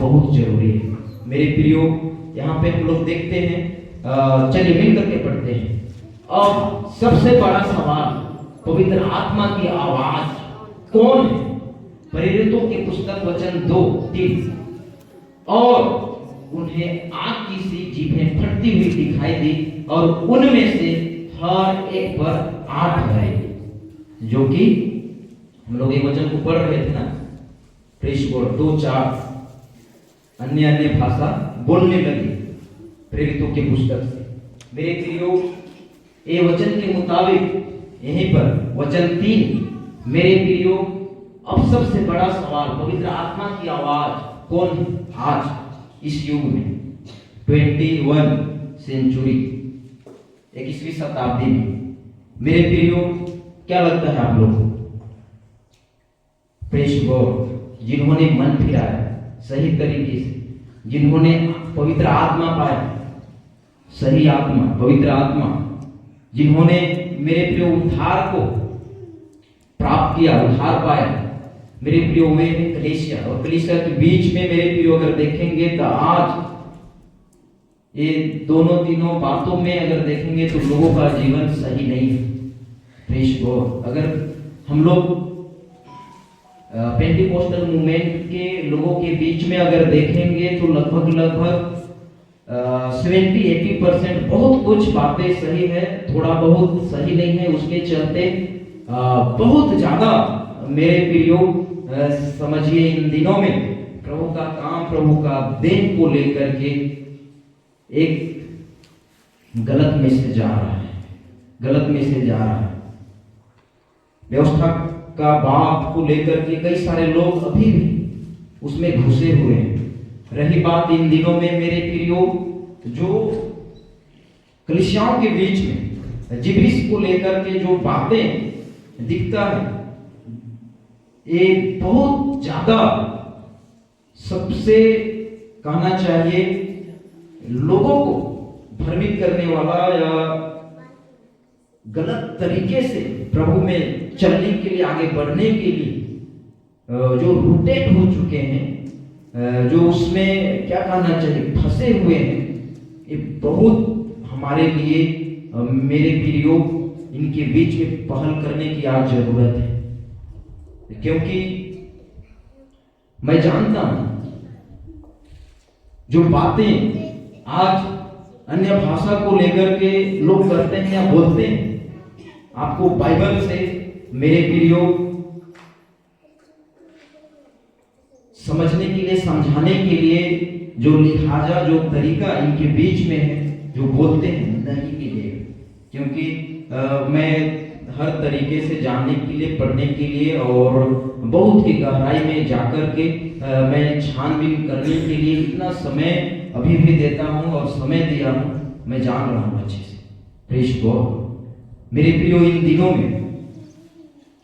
बहुत जरूरी है। मेरे प्रियो, यहाँ पे हम लोग देखते हैं, चलिए मिल करके पढ़ते हैं। अब सबसे बड़ा सवाल, पवित्र आत्मा की आवाज कौन है? प्रेरितों के पुस्तक वचन 2:3, और उन्हें आग की सी जीभें फटती हुई दिखाई दी और उनमें से हर एक पर 8 भरे, जो कि हम लोग एक वचन को पढ़ रहे थे ना, प्रेष गॉड 2:4, अन्य अन्य भाषा बोलने लगी प्रेरितों के पुस्तक से। मेरे प्रियो, ये वचन के मुताबिक यहीं पर वचन 3, मेरे प्रियो, अब सबसे बड़ा सवाल, पवित्र आत्मा की आवाज कौन है आज इस युग में, 21 सेंचुरी, 21वीं शताब्दी में? मेरे प्रियो, क्या लगता है आप लोगों को? प्रेष गॉड, जिन्होंने मन फिराया सही तरीके से, जिन्होंने पवित्र आत्मा पाया, सही आत्मा, पवित्र आत्मा, जिन्होंने मेरे प्रियो उद्धार को प्राप्त किया, उद्धार पाया, मेरे प्रियो, वे हैं कलीसिया। और कलीसिया के बीच में मेरे प्रियो अगर देखेंगे तो आज ये दोनों तीनों बातों में अगर देखेंगे तो लोगों का जीवन सही नहीं है। प्रेष गॉड, अगर हम लोग पेंटिकोस्टल मूवमेंट के लोगों के बीच में अगर देखेंगे तो लगभग 70-80% बहुत कुछ बातें सही है, थोड़ा बहुत सही नहीं है। उसके चलते बहुत ज्यादा मेरे प्रियो समझिए इन दिनों में प्रभु का काम, प्रभु का देन को लेकर के एक गलत मैसेज जा रहा है, गलत मैसेज जा रहा है। व्यवस्था का बात को लेकर के कई सारे लोग अभी भी उसमें घुसे हुए हैं। रही बात इन दिनों में मेरे प्रियो, जो कलीसियाओं के बीच में जिब्रिस को लेकर के जो बातें दिखता है, एक बहुत ज्यादा, सबसे कहना चाहिए लोगों को भ्रमित करने वाला या गलत तरीके से प्रभु में चलने के लिए, आगे बढ़ने के लिए जो रूटेड हो चुके हैं, जो उसमें क्या कहना चाहिए फंसे हुए हैं, ये बहुत हमारे लिए मेरे प्रियो इनके बीच में पहल करने की आज जरूरत है। क्योंकि मैं जानता हूं जो बातें आज अन्य भाषा को लेकर के लोग करते हैं या बोलते हैं, आपको बाइबल से मेरे प्रियो समझने के लिए, समझाने के लिए जो लिहाजा, जो तरीका इनके बीच में है, जो बोलते हैं, नहीं मिलेगा। क्योंकि मैं हर तरीके से जानने के लिए, पढ़ने के लिए और बहुत ही गहराई में जाकर के मैं छानबीन करने के लिए इतना समय अभी भी देता हूं और समय दिया हूं, मैं जान रहा हूं अच्छे से। प्रेष गॉड, मेरे प्रियो, इन दिनों में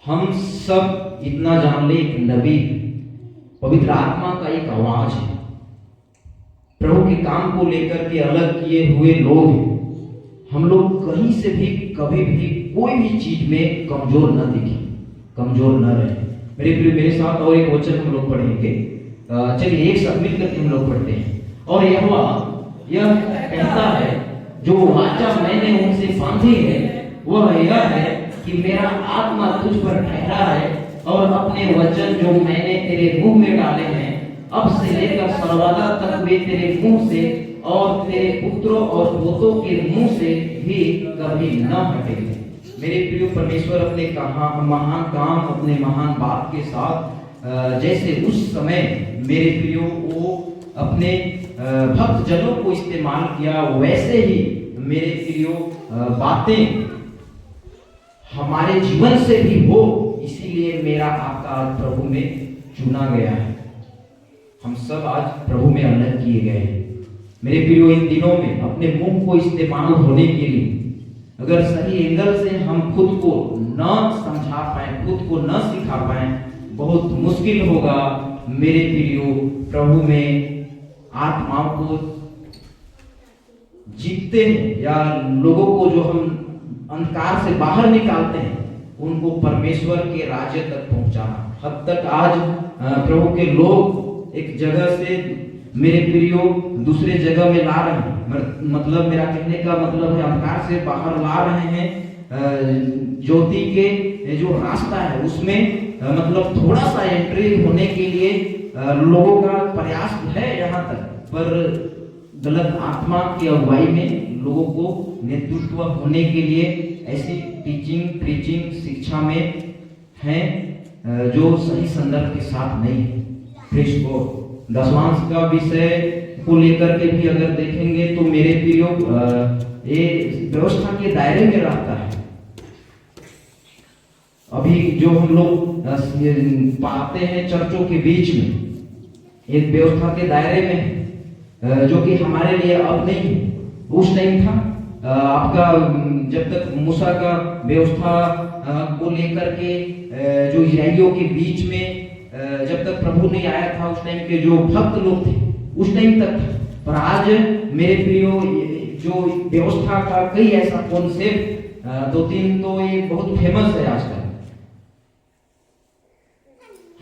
हम सब इतना जान ले, एक नबी, पवित्र आत्मा का एक आवाज है, प्रभु के काम को लेकर के अलग किए हुए लोग हैं। हम लोग कहीं से भी, कभी भी, कोई भी चीज में कमजोर न दिखे, कमजोर न रहे। मेरे प्रिय, मेरे साथ और एक वचन हम लोग पढ़ेंगे। चलिए एक साथ मिल करके हम लोग पढ़ते हैं। और यह कहता है, जो वाचा मैंने उनसे बांधी है वह यह है कि मेरा आत्मा तुझ पर ठहरा है, और अपने वचन जो मैंने तेरे मुंह में डाले हैं, अब से लेकर सर्वदा तक वे तेरे मुंह से और तेरे पुत्रों और पोतों के मुंह से भी कभी न हटेंगे। मेरे प्रिय, परमेश्वर अपने महान काम, अपने महान बात के साथ जैसे उस समय मेरे प्रियो वो अपने भक्त जनों को इस्तेमाल किया, वैसे ही मेरे प्रियो बातें हमारे जीवन से भी हो, इसीलिए मेरा आपका आज प्रभु में चुना गया है। हम सब आज प्रभु में अलग किए गए हैं। मेरे प्रियो, इन दिनों में अपने मुंह को इस्तेमाल होने के लिए अगर सही एंगल से हम खुद को न समझा पाए, खुद को न सिखा पाए, बहुत मुश्किल होगा मेरे प्रियो प्रभु में आत्माओं को जीतते हैं, या लोगों को जो हम अंधकार से बाहर निकालते हैं, उनको परमेश्वर के राज्य तक पहुंचाना। हद तक आज प्रभु के लोग एक जगह से मेरे प्रियो दूसरे जगह में ला रहे हैं। मतलब मेरा कहने का मतलब है अंधकार से बाहर ला रहे हैं, ज्योति के जो रास्ता है उसमें मतलब थोड़ा सा एंट्री होने के लिए लोगों का प्रयास है यहाँ तक, पर गलत आत्मा की अगुवाई में लोगों को नेतृत्व होने के लिए ऐसी टीचिंग प्रीचिंग शिक्षा में है जो सही संदर्भ के साथ नहीं है। Praise God. दशमांश का विषय को लेकर के भी अगर देखेंगे तो मेरे प्रियो ये व्यवस्था के दायरे में रहता है। अभी जो हम लोग पाते हैं चर्चों के बीच में, एक व्यवस्था के दायरे में है जो कि हमारे लिए अब नहीं है, उस टाइम था। आपका जब तक मूसा का व्यवस्था को लेकर के जो इस्राएलियों के बीच में जब तक प्रभु नहीं आया था, उस टाइम के जो भक्त लोग थे उस टाइम तक था। पर आज मेरे प्रियो जो व्यवस्था का कई ऐसा कॉन्सेप्ट, दो तीन तो ये बहुत फेमस है आजकल,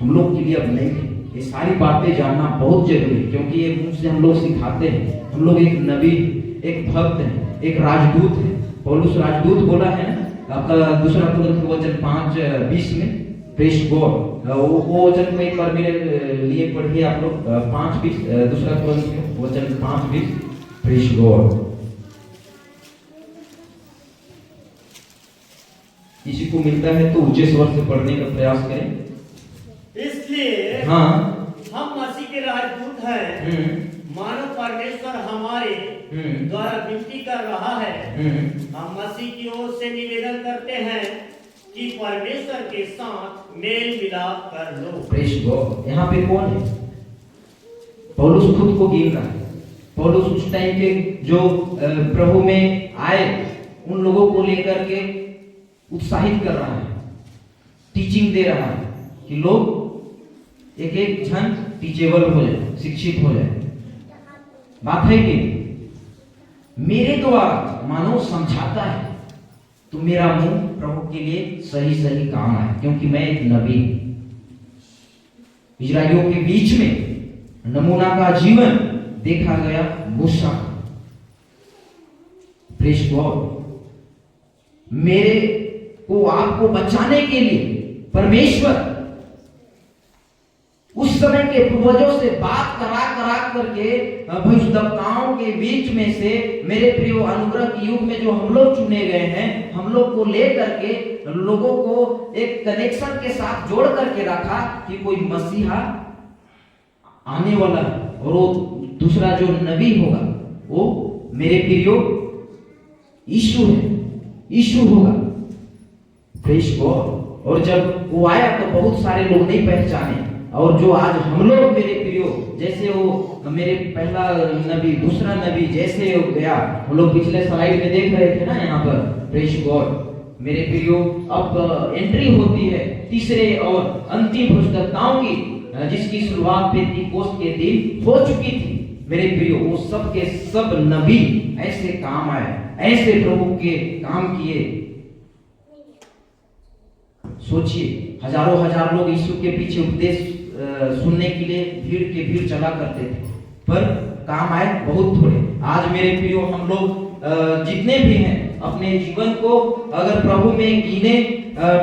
हम लोग के लिए अब नहीं है। ये सारी बातें जानना बहुत जरूरी है, क्योंकि ये मुझ से हम लोग सिखाते हैं। हम लोग एक नबी, एक भक्त है, एक राजदूत है। पौलुस राजदूत बोला है ना आपका दूसरा कुरिन्थियों वचन 5:20 में। Praise God. वो वचन को एक बार मेरे लिए पढ़िए आप लोग, 5:20, दूसरा कुरिन्थियों वचन 5:20। Praise God. किसी को मिलता है तो ऊंचे स्वर से पढ़ने का प्रयास करें। इसलिए हाँ, हम मसीह के राजदूत हैं, मानो परमेश्वर हमारे द्वारा विनती कर रहा है। हम मसीह की ओर से निवेदन करते हैं कि परमेश्वर के साथ मेल मिलाप कर लो। Praise God. यहाँ पे कौन है? पौलुस खुद को गिन रहा है। पौलुस उस टाइम के जो प्रभु में आए उन लोगों को लेकर के उत्साहित कर रहा है, टीचिंग दे रहा है कि लोग एक एक जन टीचेबल हो जाए, शिक्षित हो जाए। बात है कि मेरे द्वारा मानो समझाता है तो मेरा मुंह प्रभु के लिए सही सही काम आए, क्योंकि मैं एक नबी हूं। इस्राएलियों के बीच में नमूना का जीवन देखा गया मूसा। Praise God. मेरे को आपको बचाने के लिए परमेश्वर उस समय के पूर्वजों से बात करा करके भविष्यद्वक्ताओं के बीच में से मेरे प्रिय अनुग्रह के युग में जो हम लोग चुने गए हैं, हम लोग को लेकर के लोगों को एक कनेक्शन के साथ जोड़ करके रखा कि कोई मसीहा आने वाला है और वो दूसरा जो नबी होगा वो मेरे प्रियो यीशु है, यीशु होगा। Praise God. और जब वो आया तो बहुत सारे लोग नहीं पहचाने, और जो आज हम लोग मेरे प्रियो, जैसे वो मेरे पहला नबी दूसरा नबी जैसे हो गया, हम लोग पिछले स्लाइड में देख रहे थे ना यहाँ पर। Praise God. मेरे प्रियो अब एंट्री होती है तीसरे और अंतिम भविष्यद्वक्ताओं की, जिसकी शुरुआत पेंतीकोस्त के दिन हो चुकी थी। मेरे प्रियो वो सब के सब नबी ऐसे काम आए, ऐसे प्रभु के काम किए। सोचिए, हजारों हजार लोग यीशु के पीछे उपदेश सुनने के लिए भीड़ के भीड़ चला करते थे, पर काम आए बहुत थोड़े। आज मेरे प्रियो हम लोग जितने भी हैं अपने जीवन को अगर प्रभु में गिने,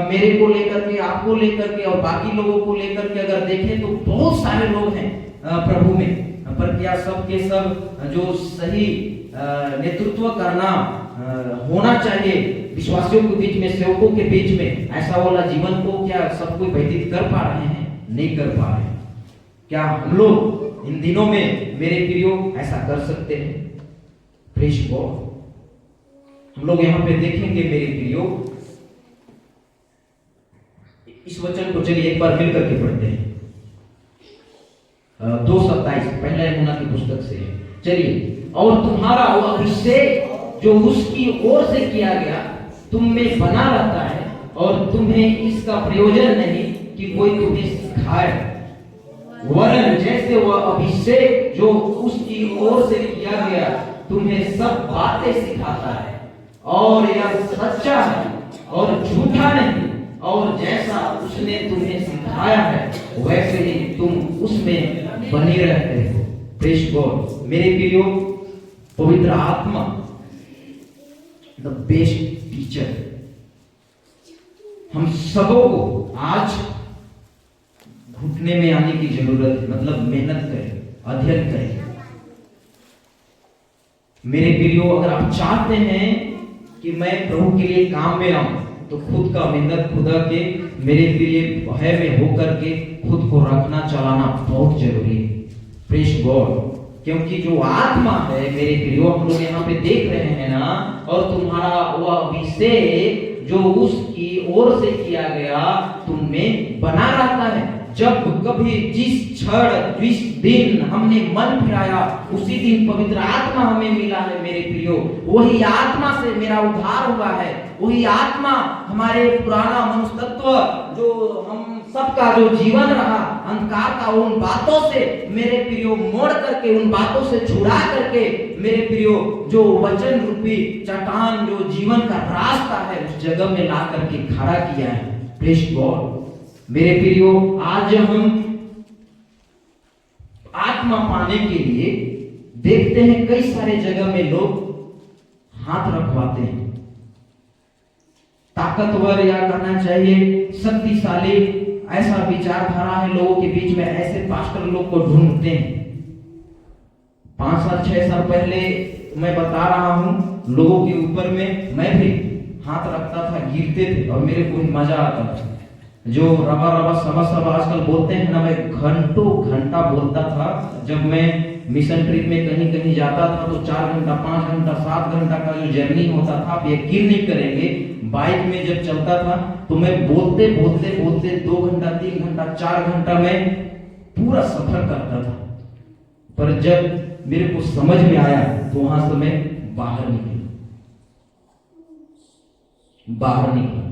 मेरे को लेकर के, आपको लेकर के और बाकी लोगों को लेकर के अगर देखें तो बहुत सारे लोग हैं प्रभु में, पर क्या सब के सब जो सही नेतृत्व करना होना चाहिए विश्वासियों के बीच में, सेवकों के बीच में, ऐसा वाला जीवन को क्या सब कोई व्यतीत कर पा रहे हैं? नहीं कर पा रहे। क्या हम लोग इन दिनों में मेरे प्रियो ऐसा कर सकते हैं? Praise God. हम लोग यहाँ पे देखेंगे मेरे प्रियो इस वचन को, चलिए एक बार मिलकर के पढ़ते हैं। 2:27 पहला यमुना की पुस्तक से। चलिए। और तुम्हारा वो अभिषेक जो उसकी ओर से किया गया तुम में बना रहता है, और तुम्हें इसका प्रयोजन नहीं कि कोई तुम्हें सिखाए, वरन जैसे वह अभिषेक जो उसकी ओर से किया गया तुम्हें सब बातें सिखाता है, और यह सच्चा है और झूठा नहीं, और जैसा उसने तुम्हें सिखाया है वैसे ही तुम उसमें बने रहते हो। Praise God. मेरे प्रियो, पवित्र आत्मा द बेस्ट टीचर। हम सबों को आज घुटने में आने की जरूरत है, मतलब मेहनत करें, अध्ययन करें। मेरे प्रियो, अगर आप चाहते हैं कि मैं प्रभु के लिए काम में आऊं, तो खुद का मेहनत खुदा के मेरे प्रिय भय में होकर के खुद को रखना चलाना बहुत जरूरी है। Praise God. क्योंकि जो आत्मा है मेरे प्रियो, हम लोग यहाँ पे देख रहे हैं ना, और तुम्हारा वह विषय जो उसकी ओर से किया गया तुम में बना रहता है। जब कभी जिस क्षण जिस दिन हमने मन फिराया, उसी दिन पवित्र आत्मा हमें मिला है मेरे प्रियो। वही आत्मा से मेरा उद्धार हुआ है। वही आत्मा हमारे पुराना मनुष्य तत्व जो हम सबका जो जीवन रहा अंधकार का, उन बातों से मेरे प्रियो मोड़ करके, उन बातों से छुड़ा करके मेरे प्रियो जो वचन रूपी चट्टान, जो जीवन का रास्ता है, उस जगह में ला करके खड़ा किया है। Praise God. मेरे प्रियो, आज हम आत्मा पाने के लिए देखते हैं कई सारे जगह में लोग हाथ रखवाते हैं। ताकतवर या कहना चाहिए शक्तिशाली ऐसा विचारधारा है लोगों के बीच में, ऐसे पास्टर लोग को ढूंढते हैं। 5 साल 6 साल पहले मैं बता रहा हूं, लोगों के ऊपर में मैं भी हाथ रखता था, गिरते थे और मेरे को मजा आता था। जो रबा रबा सब आजकल बोलते हैं ना, मैं घंटों घंटा बोलता था। जब मैं मिशन ट्रिप में कहीं कहीं जाता था तो 4 घंटा 5 घंटा 7 घंटा का जो जर्नी होता था, आप यकीन नहीं करेंगे, बाइक में जब चलता था तो मैं बोलते बोलते बोलते 2 घंटा 3 घंटा 4 घंटा में पूरा सफर करता था। पर जब मेरे को समझ में आया तो वहां से मैं बाहर निकला।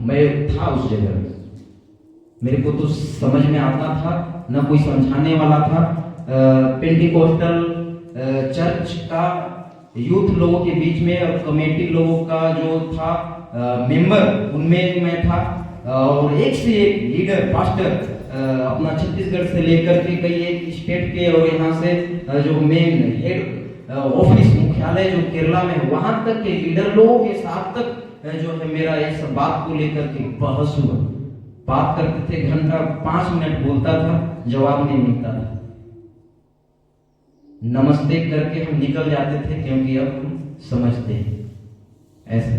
मैं था उस जगह में, मेरे को तो समझ में आता था, ना कोई समझाने वाला था। पेंटिकोस्टल चर्च का यूथ लोगों के बीच में और कमेटी लोगों का जो था मेंबर, उनमें मैं था। और एक से एक लीडर पास्टर अपना छत्तीसगढ़ से लेकर के कई एक स्टेट के, और यहाँ से जो मेन हेड ऑफिस मुख्यालय जो केरला में है, वहां तक के लीडर लोगों के साथ तक जो है मेरा इस बात को लेकर के बहस हुआ। बात करते थे, घंटा 5 मिनट बोलता था, जवाब नहीं मिलता था। नमस्ते करके हम निकल जाते थे, क्योंकि अब हम समझते हैं ऐसे।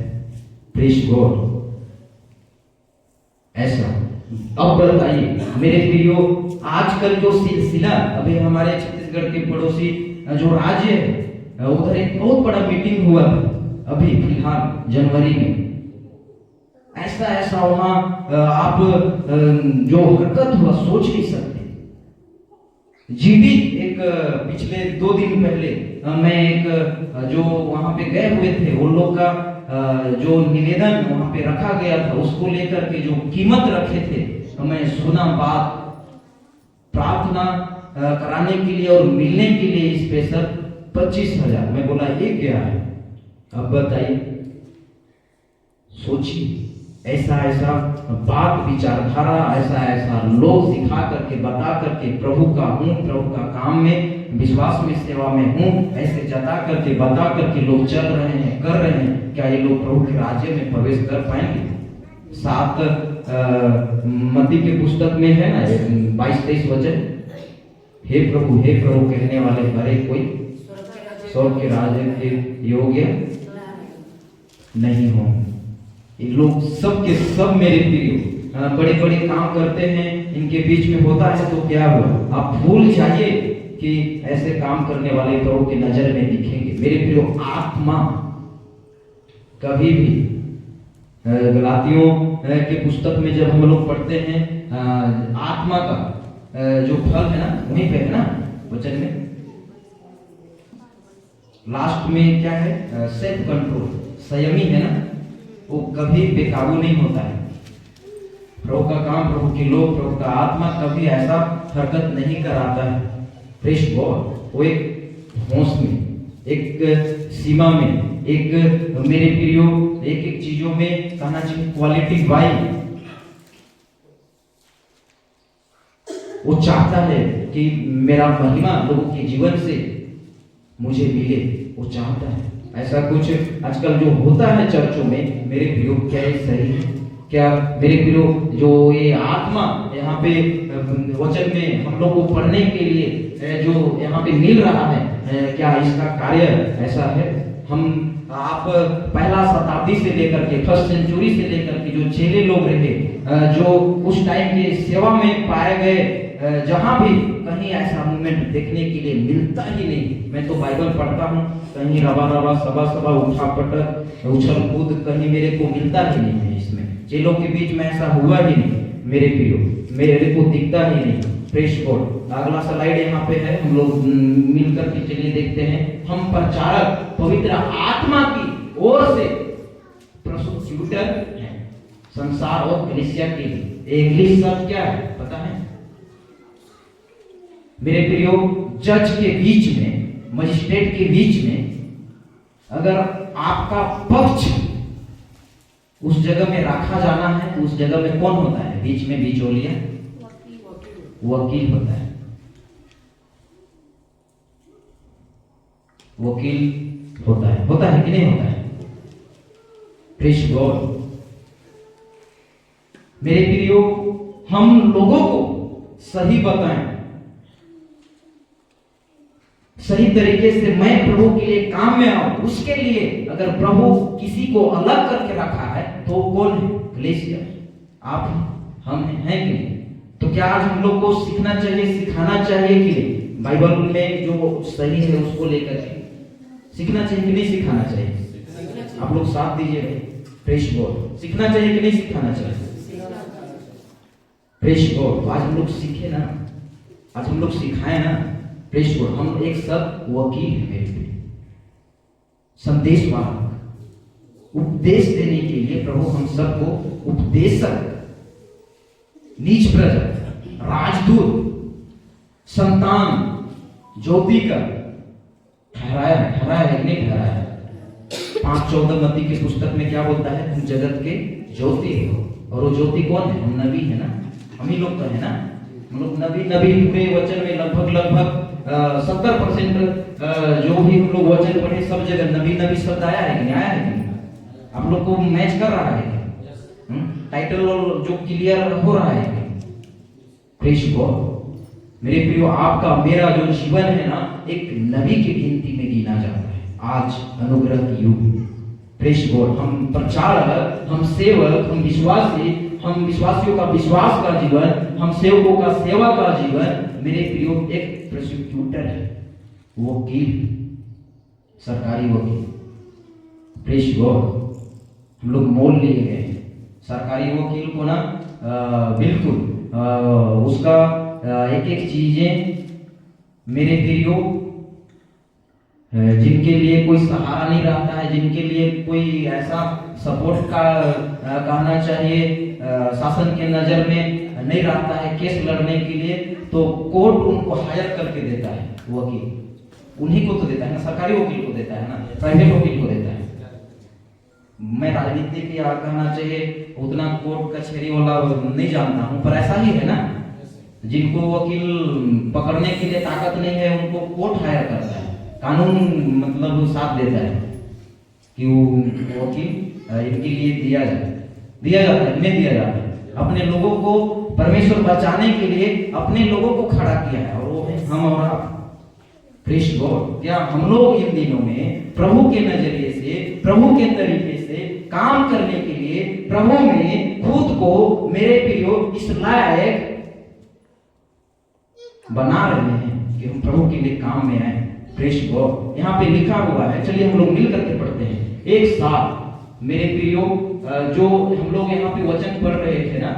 Praise God. ऐसा अब बताइए मेरे प्रियो, आजकल जो सिलसिला अभी हमारे छत्तीसगढ़ के पड़ोसी जो राज्य है, उधर एक बहुत बड़ा मीटिंग हुआ था अभी फिलहाल जनवरी में। ऐसा वहां आप जो हरकत हुआ सोच नहीं सकते। जीवित एक पिछले 2 दिन पहले मैं एक जो वहां पे गए हुए थे, उन लोग का जो निवेदन वहां पे रखा गया था, उसको लेकर के जो कीमत रखे थे, तो मैं सुना बात। प्रार्थना कराने के लिए और मिलने के लिए स्पेशल 25,000। मैं बोला ये क्या है? अब बताइए, सोचिए। ऐसा बात विचारधारा, ऐसा लोग सिखा करके बता करके प्रभु का हूँ, प्रभु का काम में विश्वास में सेवा में हूँ, ऐसे जता करके बता करके लोग चल रहे हैं, कर रहे हैं। क्या ये लोग प्रभु के राज्य में प्रवेश कर पाएंगे? 7 मत्ती के पुस्तक में है ना 22-23 वचन, हे प्रभु कहने वाले हरे कोई स्वर्ग के राज्य के योग्य नहीं हो। ये लोग सब के सब मेरे प्रिय बड़े बड़े काम करते हैं, इनके बीच में होता है तो क्या हुआ? आप भूल जाइए कि ऐसे काम करने वाले प्रभु की नजर में दिखेंगे। मेरे प्रियो, आत्मा कभी भी गलातियों के पुस्तक में जब हम लोग पढ़ते हैं, आत्मा का जो फल है ना, वहीं पे है ना वचन में लास्ट में क्या है? सेल्फ कंट्रोल, संयमी है ना, वो कभी बेकाबू नहीं होता है। प्रभु का काम, प्रभु के लोग, प्रभु का आत्मा कभी ऐसा हरकत नहीं कराता है। Praise God. वो एक होश में, एक सीमा में, एक मेरे प्रियो एक चीजों में कहना चाहिए क्वालिटी वाइज वो चाहता है कि मेरा महिमा लोगों के जीवन से मुझे मिले, वो चाहता है। ऐसा कुछ आजकल जो होता है चर्चों में, मेरे प्रियो क्या ये सही है? क्या मेरे प्रियो जो ये आत्मा यहाँ पे वचन में हम लोग को पढ़ने के लिए जो यहाँ पे मिल रहा है, क्या इसका कार्य ऐसा है? आप पहला शताब्दी से लेकर के, फर्स्ट सेंचुरी से लेकर के जो चेले लोग रहे, जो उस टाइम के सेवा में पाए गए, जहां भी कहीं ऐसा मूवमेंट देखने के लिए मिलता ही नहीं। मैं तो बाइबल पढ़ता हूँ, कहीं रवा रवा सभा सभा उठा पटक उछल कूद कहीं मेरे को मिलता ही नहीं है। इसमें चेलों के बीच में ऐसा हुआ ही नहीं मेरे प्रियो, मेरे को दिखता ही नहीं। Press God. अगला स्लाइड यहाँ पे है, हम लोग मिलकर के चलिए देखते हैं। हम प्रचारक पवित्र आत्मा की ओर से प्रोसिक्यूटर हैं संसार और कलीसिया के लिए। इंग्लिश शब्द क्या है पता है मेरे प्रियो? जज के बीच में, मजिस्ट्रेट के बीच में अगर आपका पक्ष उस जगह में रखा जाना है, तो उस जगह में कौन होता है? बीच में बिचौलिया, वकील होता है। वकील होता है कि नहीं होता है? Praise God. मेरे प्रियो, हम लोगों को सही बताएं, सही तरीके से मैं प्रभु के लिए काम में आऊं, उसके लिए अगर प्रभु किसी को अलग करके रखा है तो कौन है? कलीसिया, आप हम हैं कि नहीं? तो क्या आज हम लोग को सीखना चाहिए, सिखाना चाहिए कि बाइबल में जो सही है उसको लेकर के सीखना चाहिए कि नहीं सिखाना चाहिए? आप लोग साथ दीजिए भाई। Praise God. सीखना चाहिए कि नहीं सिखाना चाहिए? Praise God. आज हम लोग सीखे ना, आज हम लोग सिखाए ना। Praise God. हम एक सब वकील है मेरे लिए, संदेशवाहक, उपदेश देने के लिए प्रभु हम सबको उपदेशक, नीच प्रजा, राजदूत, संतान, ज्योति का ठहराया है कि नहीं ठहराया है? 5:14 मत्ती की पुस्तक में क्या बोलता है? तुम जगत के ज्योति हो। और वो ज्योति कौन है? हम नबी है ना, हम ही लोग तो है ना। हम लोग नबी पूरे वचन में लगभग 70% जो भी हम लोग वचन पढ़े सब जगह नबी शब्द आया है कि नहीं आया है? आप लोग को मैच कर रहा है? टाइटल और जो क्लियर हो रहा है? Praise God. मेरे प्रियो, आपका मेरा जो जीवन है ना, एक नबी की गिनती में गिना जाता है आज अनुग्रह की युग में। Praise God. हम प्रचारक, हम सेवक, हम विश्वासी, हम विश्वासियों का विश्वास का जीवन, हम सेवकों का सेवा का जीवन। मेरे प्रियो, एक प्रोसिक्यूटर है, वकील, सरकारी वकील। Praise God. हम लोग मोल लिए गए सरकारी वकील को ना, बिल्कुल उसका एक एक चीजें मेरे प्रियो, जिनके लिए कोई सहारा नहीं रहता है, जिनके लिए कोई ऐसा सपोर्ट का कहना चाहिए, शासन के नजर में नहीं रहता है केस लड़ने के लिए, तो कोर्ट उनको हायर करके देता है वकील। उन्हीं को तो देता है ना, सरकारी वकील को देता है ना, प्राइवेट वकील को देता है। मैं राजनीति या कहना चाहिए उतना कोर्ट कचहरी वाला नहीं जानता हूं, पर ऐसा ही है ना, जिनको वकील पकड़ने के लिए ताकत नहीं है उनको कोर्ट हायर करता है, कानून मतलब साथ देता है कि वो वकील इनके लिए दिया जाता है, नहीं दिया जाता है। अपने लोगों को परमेश्वर बचाने के लिए अपने लोगों को खड़ा किया है, और वो है हम और आप। Praise God. क्या हम लोग इन दिनों में प्रभु के नजरिए से, प्रभु के तरीके से काम करने के लिए प्रभु में खुद को मेरे प्रियो इस लायक बना रहे हैं कि हम प्रभु के लिए काम में आए? Praise God. यहाँ पे लिखा हुआ है, चलिए हम लोग मिल करके पढ़ते हैं एक साथ। मेरे प्रियो, जो हम लोग यहाँ पे वचन पढ़ रहे थे ना,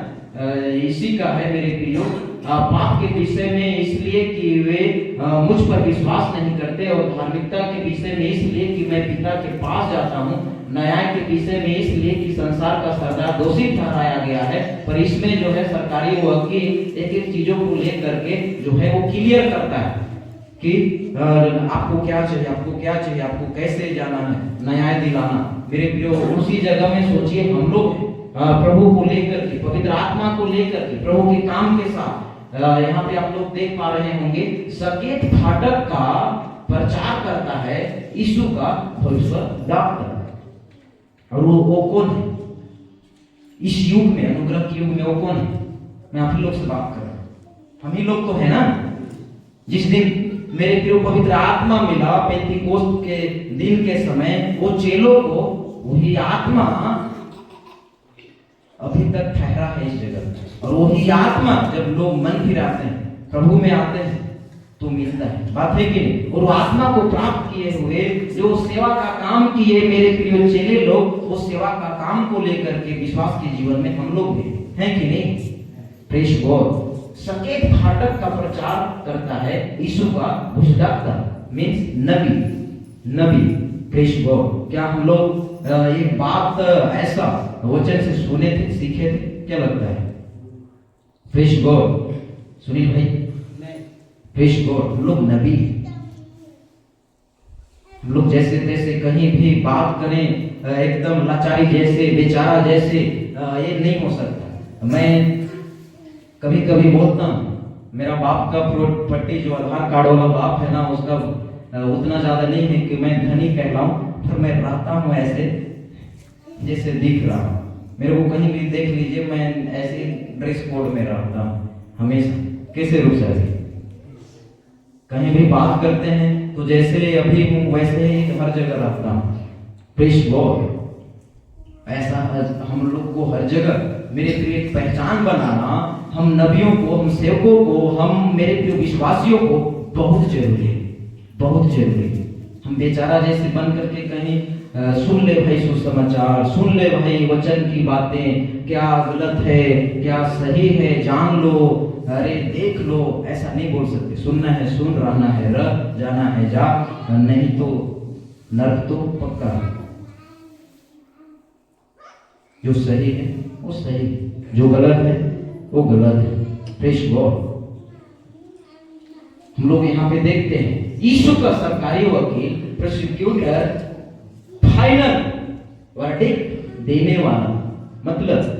इसी का है मेरे प्रियो। पाप के विषय में इसलिए कि वे मुझ पर विश्वास नहीं करते, और धार्मिकता के विषय में इसलिए कि मैं पिता के पास जाता हूँ, न्याय के विषय में इसलिए कि संसार का सरदार दोषी ठहराया गया है। पर इसमें जो है सरकारी वकील एक एक चीजों को लेकर के जो है वो क्लियर करता है कि आपको क्या चाहिए, आपको क्या चाहिए, आपको कैसे जाना है, न्याय दिलाना। मेरे प्रियो, उसी जगह में सोचिए हम लोग प्रभु को लेकर के, पवित्र आत्मा को लेकर के, प्रभु के काम के साथ यहाँ पे आप लोग देख पा रहे होंगे, सकेत फाटक का प्रचार करता है यीशु का भविष्यद्वक्ता। और वो कौन है इस युग में, अनुग्रह के युग में वो कौन है? मैं आप ही लोग से बात कर रहा हूं। हम ही लोग तो है ना। जिस दिन मेरे प्रिय पवित्र आत्मा मिला पेंतीकोस्त के दिन के समय, वो चेलों को वही आत्मा अभी तक ठहरा है इस जगह। और वही आत्मा जब लोग मन फिराते हैं, प्रभु में आते हैं, तो मिलता है। बात है कि नहीं? और वो आत्मा को प्राप्त किए हुए जो सेवा का काम किए मेरे प्रिय चेले लोग, वो सेवा का काम को लेकर के विश्वास के जीवन में हम लोग भी हैं कि नहीं? Praise God. सकेत फाटक का प्रचार करता है यीशु का भविष्यद्वक्ता, मीन्स नबी। Praise God. क्या हम लोग एक बात ऐसा वचन से सुने थे, सीखे थे? क्या लगता है? Praise God. सुनील भाई, प्रेज गॉड। हम लोग नबी, हम लोग जैसे तैसे कहीं भी बात करें, एकदम लाचारी जैसे, बेचारा जैसे, ये नहीं हो सकता। मैं कभी कभी बोलता हूँ, मेरा बाप का पट्टी जो आधार कार्ड वाला बाप है ना, उसका उतना ज्यादा नहीं है कि मैं धनी कहलाऊं, पर मैं रहता हूँ ऐसे जैसे दिख रहा हूँ। मेरे को कहीं भी देख लीजिए, मैं ऐसे ड्रेस कोड में रहता हूँ हमेशा। कैसे रूप से ऐसे कहीं भी बात करते हैं तो जैसे अभी हूँ वैसे ही हर जगह रहता हूँ। Praise God. ऐसा हम लोग को हर जगह मेरे प्रिय एक पहचान बनाना, हम नबियों को, हम सेवकों को, हम मेरे प्रिय विश्वासियों को बहुत जरूरी है, बहुत जरूरी है। हम बेचारा जैसे बन करके कहीं सुन ले भाई सुसमाचार, सुन ले भाई वचन की बातें, क्या गलत है क्या सही है जान लो, अरे देख लो, ऐसा नहीं बोल सकते। सुनना है सुन, रहना है रह, जाना है जा, नहीं तो नर्क तो पक्का है। जो सही है वो सही, जो गलत है वो गलत है। Praise God. हम लोग यहाँ पे देखते हैं यीशु का सरकारी वकील, प्रोसिक्यूटर, फाइनल वर्डिक्ट देने वाला, मतलब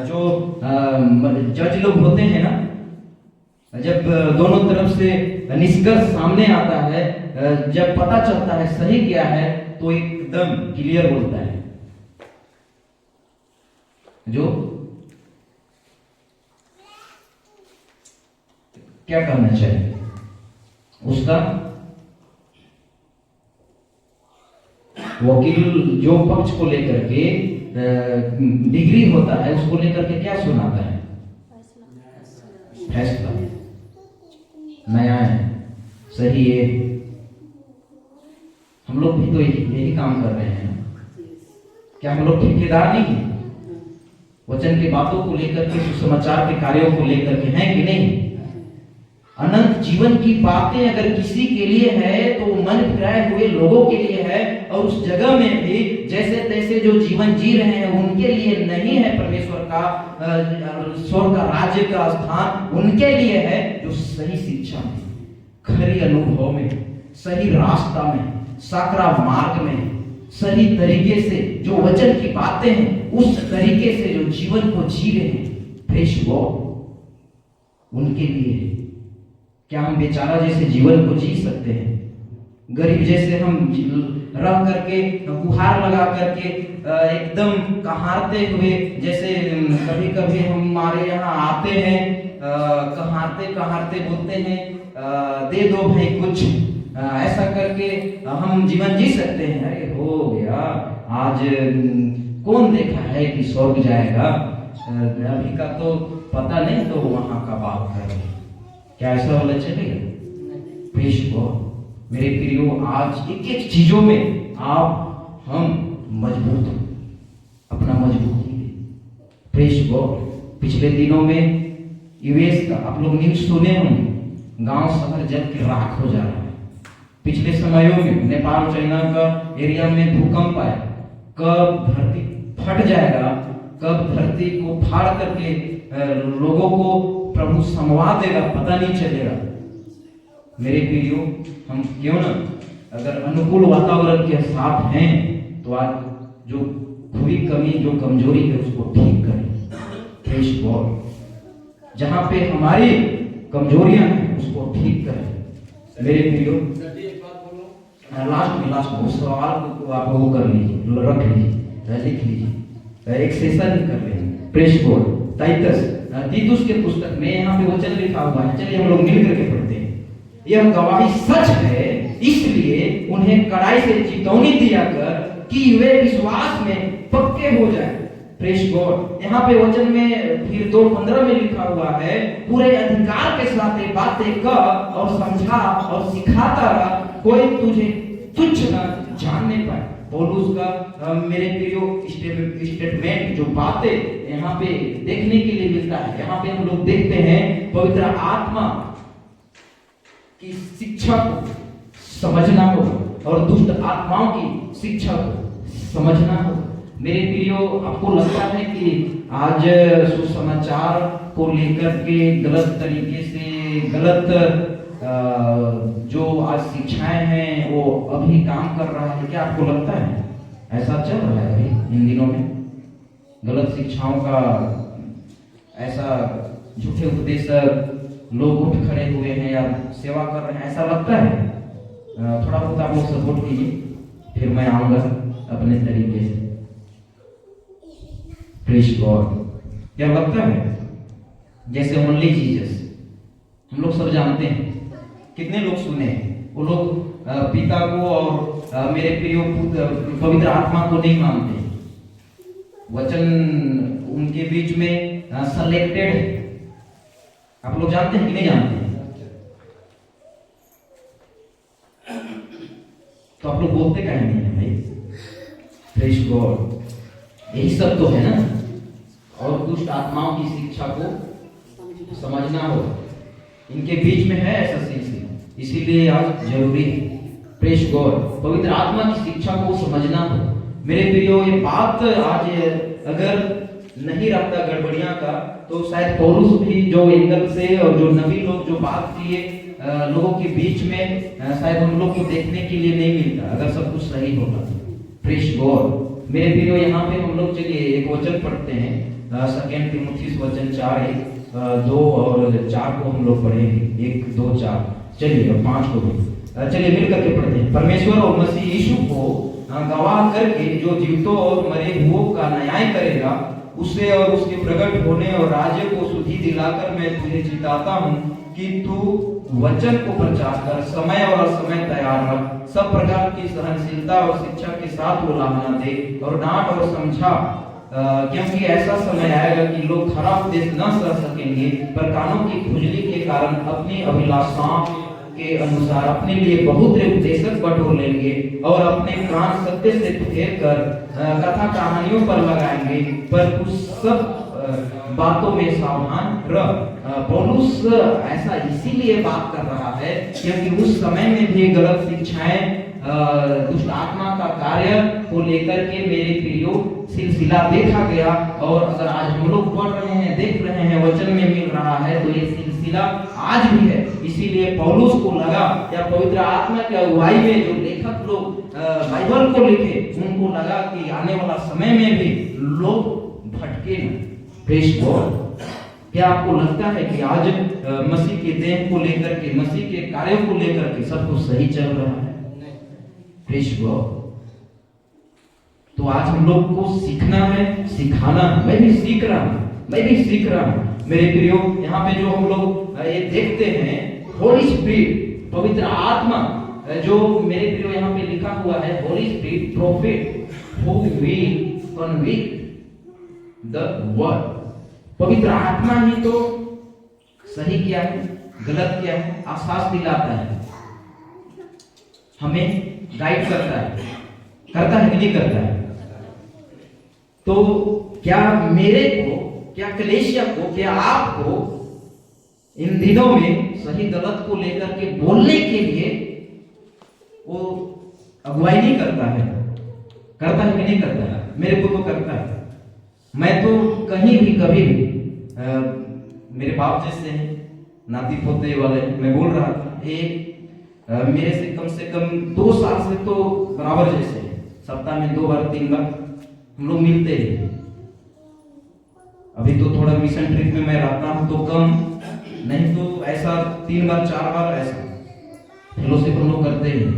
जो जज लोग होते हैं ना, जब दोनों तरफ से निष्कर्ष सामने आता है, जब पता चलता है सही क्या है, तो एकदम क्लियर बोलता है। जो क्या करना चाहिए, उसका वकील जो पक्ष को लेकर के डिग्री होता है, उसको लेकर के क्या सुनाता है? फैसला। नया है, सही है। हम लोग भी तो यही काम कर रहे हैं। क्या हम लोग ठेकेदार नहीं हैं? वचन की बातों को लेकर के, सुसमाचार के कार्यों को लेकर के हैं कि नहीं? अनंत जीवन की बातें अगर किसी के लिए है तो मन फिराए हुए लोगों के लिए है, और उस जगह में भी जैसे तैसे जो जीवन जी रहे हैं उनके लिए नहीं है। परमेश्वर का स्वर्ग का राज्य का स्थान उनके लिए है जो सही शिक्षा में, खरी अनुभव में, सही रास्ता में, सकरा मार्ग में, सही तरीके से जो वचन की बातें हैं उस तरीके से जो जीवन को जी रहे हैं। Praise God. उनके लिए क्या हम बेचारा जैसे जीवन को जी सकते हैं? गरीब जैसे हम रह करके, गुहार लगा करके, एकदम कहारते हुए, जैसे कभी कभी हमारे यहाँ आते हैं, कहारते कहारते बोलते हैं दे दो भाई कुछ, ऐसा करके हम जीवन जी सकते हैं? अरे हो गया, आज कौन देखा है कि स्वर्ग जाएगा? अभी का तो पता नहीं, तो वहां का बात करें। क्या ऐसा वाला चलेगा? Praise God. मेरे प्रियो, आज एक एक चीजों में आप हम मजबूत, अपना मजबूती है। Praise God. पिछले दिनों में यूएस का आप लोग न्यूज सुने होंगे, गांव शहर जल के राख हो जा रहा है। पिछले समयों में नेपाल चाइना का एरिया में भूकंप आया, कब धरती फट जाएगा, कब धरती को फाड़ करके लोगों को प्रभु समवा देगा, पता नहीं चलेगा। मेरे प्रियो, हम क्यों ना अगर अनुकूल वातावरण के साथ हैं तो आज जो बुरी कमी, जो कमजोरी है उसको ठीक करें। Praise God. जहां पे हमारी कमजोरियां हैं उसको ठीक करें। मेरे प्रियो, लास्ट में उस सवाल को आप वो कर लीजिए, रख लीजिए, लिख लीजिए, एक सेशन कर लेंगे। Press God. तीतुस के पुस्तक में यहाँ पे वचन लिखा हुआ है, चलिए हम लोग मिल करके पढ़ते हैं। यह गवाही सच है, इसलिए उन्हें कड़ाई से चेतावनी दिया कर कि वे विश्वास में पक्के हो जाए। Press God. यहाँ पे वचन में फिर 2:15 में लिखा हुआ है, पूरे अधिकार के साथ ये बातें कर और समझा और सिखाता रहा, कोई तुझे तुच्छ न जानने पाए। पौलुस का मेरे प्रियो स्टेटमेंट जो बातें यहाँ पे देखने के लिए मिलता है, यहाँ पे हम लोग देखते हैं पवित्र आत्मा की शिक्षा को समझना होगा और दुष्ट आत्माओं की शिक्षा को समझना होगा। मेरे प्रियो, आपको लगता है कि आज सुसमाचार को लेकर के गलत तरीके से गलत जो आज शिक्षाएं हैं वो अभी काम कर रहा है? क्या आपको लगता है ऐसा चल रहा है अभी इन दिनों में? गलत शिक्षाओं का ऐसा झूठे उपदेशक लोग उठ खड़े हुए हैं या सेवा कर रहे हैं, ऐसा लगता है? थोड़ा बहुत आप लोग सपोर्ट कीजिए, फिर मैं आऊंगा अपने तरीके से। Praise God. क्या लगता है? जैसे ओनली जीसस हम लोग सब जानते हैं, कितने लोग सुने हैं? वो लोग पिता को और मेरे प्रियो पवित्र आत्मा को नहीं मानते। वचन उनके बीच में सेलेक्टेड है। आप लोग जानते हैं कि नहीं जानते हैं? तो आप लोग बोलते काहे नहीं है भाई? Praise God. यही सब तो है ना। और दुष्ट आत्माओं की शिक्षा को समझना हो, इनके बीच में है ऐसा सिलसिला, इसीलिए आज जरूरी है। Praise God. पवित्र आत्मा की शिक्षा को समझना हो। मेरे प्रियो, ये बात आज अगर नहीं रहता गड़बड़ियां का, तो शायद पौलुस भी जो एंगल से और जो नबी लोग जो बात किए लोगों के बीच में, शायद हम लोग को देखने के लिए नहीं मिलता अगर सब कुछ सही होता। Praise God. मेरे प्रियो, यहाँ पे हम लोग चलिए एक वचन पढ़ते हैं, 2 तीमुथियुस वचन 4:2 और 4 को हम लोग पढ़ेंगे। 1, 2, 4, चलिए, और 5 को भी चलिए मिल करके पढ़ते हैं। परमेश्वर और मसीह यीशु को गवाह करके जो जीवितों और मरे हुओं का न्याय करेगा, उसे और उसके प्रकट होने और राज्य को सुधि दिलाकर मैं तुझे चिताता हूँ कि तू वचन को प्रचार कर, समय और असमय तैयार रख, सब प्रकार की सहनशीलता और शिक्षा के साथ उलाहना दे और डांट और समझा, क्योंकि ऐसा समय आएगा कि लोग खराब उपदेश न सह सकेंगे, पर कानों की खुजली के कारण अपनी अभिलाषाओं के अनुसार अपने लिए बहुत उपदेशक बटोर लेंगे और अपने कान सत्य से फेर कर कथा कहानियों पर लगाएंगे, पर कुछ सब बातों में सावधान रह। पौलुस ऐसा इसीलिए बात कर रहा है क्योंकि उस समय में भी गलत शिक्षाएं, दुष्ट आत्मा का कार्य को लेकर के मेरे प्रियो सिलसिला देखा गया। और अगर आज हम लोग पढ़ रहे हैं, देख रहे हैं, वचन में मिल रहा है, तो ये सिलसिला आज भी है। इसीलिए पौलुस को लगा, या पवित्र आत्मा की अगुवाई में जो लेखक लोग बाइबल को लिखे, उनको लगा कि आने वाला समय में भी लोग भटके न। Praise God. क्या आपको लगता है कि आज मसीह के देह को लेकर के, मसीह के कार्यों को लेकर के सब कुछ सही चल रहा है? Praise God. तो आज हम लोग को सीखना है, सिखाना है। मैं भी सीख रहा हूँ, मेरे प्रियो। यहाँ पे जो हम लोग ये देखते हैं, होली स्पिरिट, पवित्र आत्मा, जो मेरे प्रियो यहाँ पे लिखा हुआ है, holy spirit prophet who will convict the word. पवित्र आत्मा ही तो सही क्या है, गलत क्या है, आभास दिलाता है, हमें गाइड करता है कि नहीं करता है? तो क्या मेरे को, क्या कलेशिया को, क्या आपको इन दिनों में सही गलत को लेकर के बोलने के लिए वो अगुवाई नहीं करता है? करता है कि नहीं करता है? मेरे को तो करता है। मैं तो कहीं भी कभी भी मेरे बाप जैसे हैं, नाती पोते वाले, मैं बोल रहा था, एक मेरे से कम 2 साल से तो बराबर जैसे हैं। सप्ताह में 2 बार 3 बार हम लोग मिलते हैं। अभी तो थोड़ा मिशन ट्रिप में मैं रहता हूँ तो कम, नहीं तो ऐसा 3 बार 4 बार ऐसा फेलोशिप हम लोग करते हैं।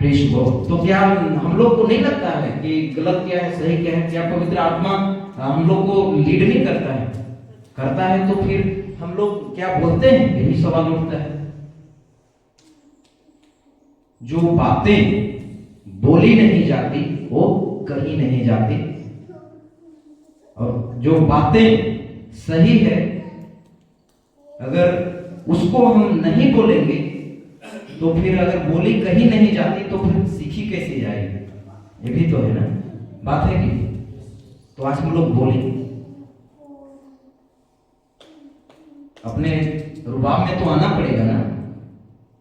Praise God. तो क्या हम लोग को नहीं लगता है कि गलत क्या है सही क्या है? क्या पवित्र आत्मा हम लोग को लीड नहीं करता है? करता है तो फिर हम लोग क्या बोलते हैं? यही सवाल उठता है। जो बातें बोली नहीं जाती वो कही नहीं जाती, और जो बातें सही है अगर उसको हम नहीं बोलेंगे तो फिर अगर बोली कही नहीं जाती तो फिर सीखी कैसे जाएगी? ये भी तो है ना, बात है कि? तो आज हम लोग बोले, अपने रुबाब में तो आना पड़ेगा ना।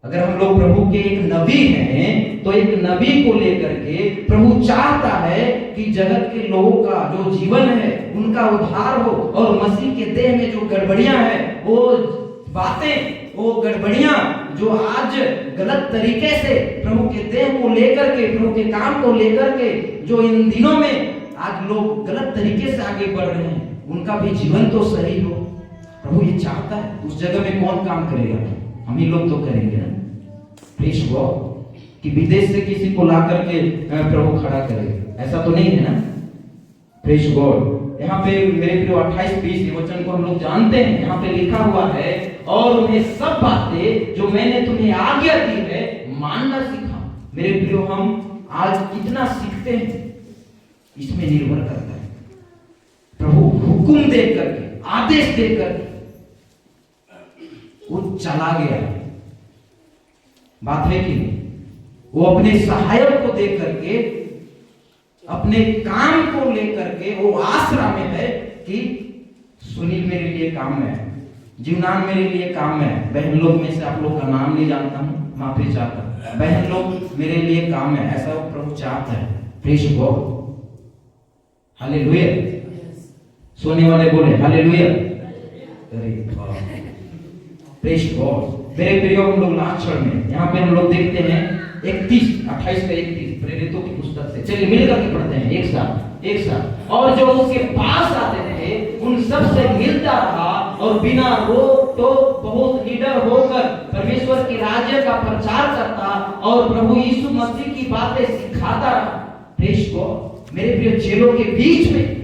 अगर हम लोग प्रभु के एक नबी हैं तो एक नबी को लेकर के प्रभु चाहता है कि जगत के लोगों का जो जीवन है उनका उद्धार हो, और मसीह के देह में जो गड़बड़ियां हैं वो बातें, वो गड़बड़ियां जो आज गलत तरीके से प्रभु के देह को लेकर के, प्रभु के काम को लेकर के जो इन दिनों में आज लोग गलत तरीके से आगे बढ़ रहे हैं, उनका भी जीवन तो सही हो। प्रभु ये चाहता है। उस जगह में कौन काम करेगा? हम ही लोग तो करेंगे ना। Praise God. कि विदेश से किसी को ला करके प्रभु खड़ा करेगा, ऐसा तो नहीं है ना। Praise God. यहाँ पे मेरे प्रिय 28-20 वचन को हम लोग जानते हैं। यहाँ पे लिखा हुआ है, और उन्हें सब बातें जो मैंने तुम्हें आज्ञा दी है मानना सीखा। मेरे प्रियो, हम आज कितना सीखते हैं इसमें निर्भर करता है। प्रभु हुक्म दे करके, आदेश दे करके वो चला गया, बात है कि नहीं? वो अपने सहायक को दे करके, अपने काम को लेकर के वो आसरा में है कि सुनील मेरे लिए काम में है, जीवनान मेरे लिए काम में है। बहन लोग में से आप लोग का नाम नहीं जानता हूं, माफी चाहता हूं। बहन लोग मेरे लिए काम में, ऐसा वो प्रभु चाहता है। Praise God, hallelujah. सोने वाले बोले हालेलुया। Praise God. मेरे प्रियो, हम लोग लास्ट क्षण में यहाँ पे हम लोग देखते हैं 28 का 31 प्रेरितों की पुस्तक से। चलिए मिलकर के पढ़ते हैं एक साथ। और जो उसके पास आते थे उन सब से मिलता रहा, और बिना रोक टोक बहुत निडर होकर परमेश्वर के राज्य का प्रचार करता और प्रभु यीशु मसीह की बातें सिखाता रहा। Praise God. मेरे प्रिय, चेलों के बीच में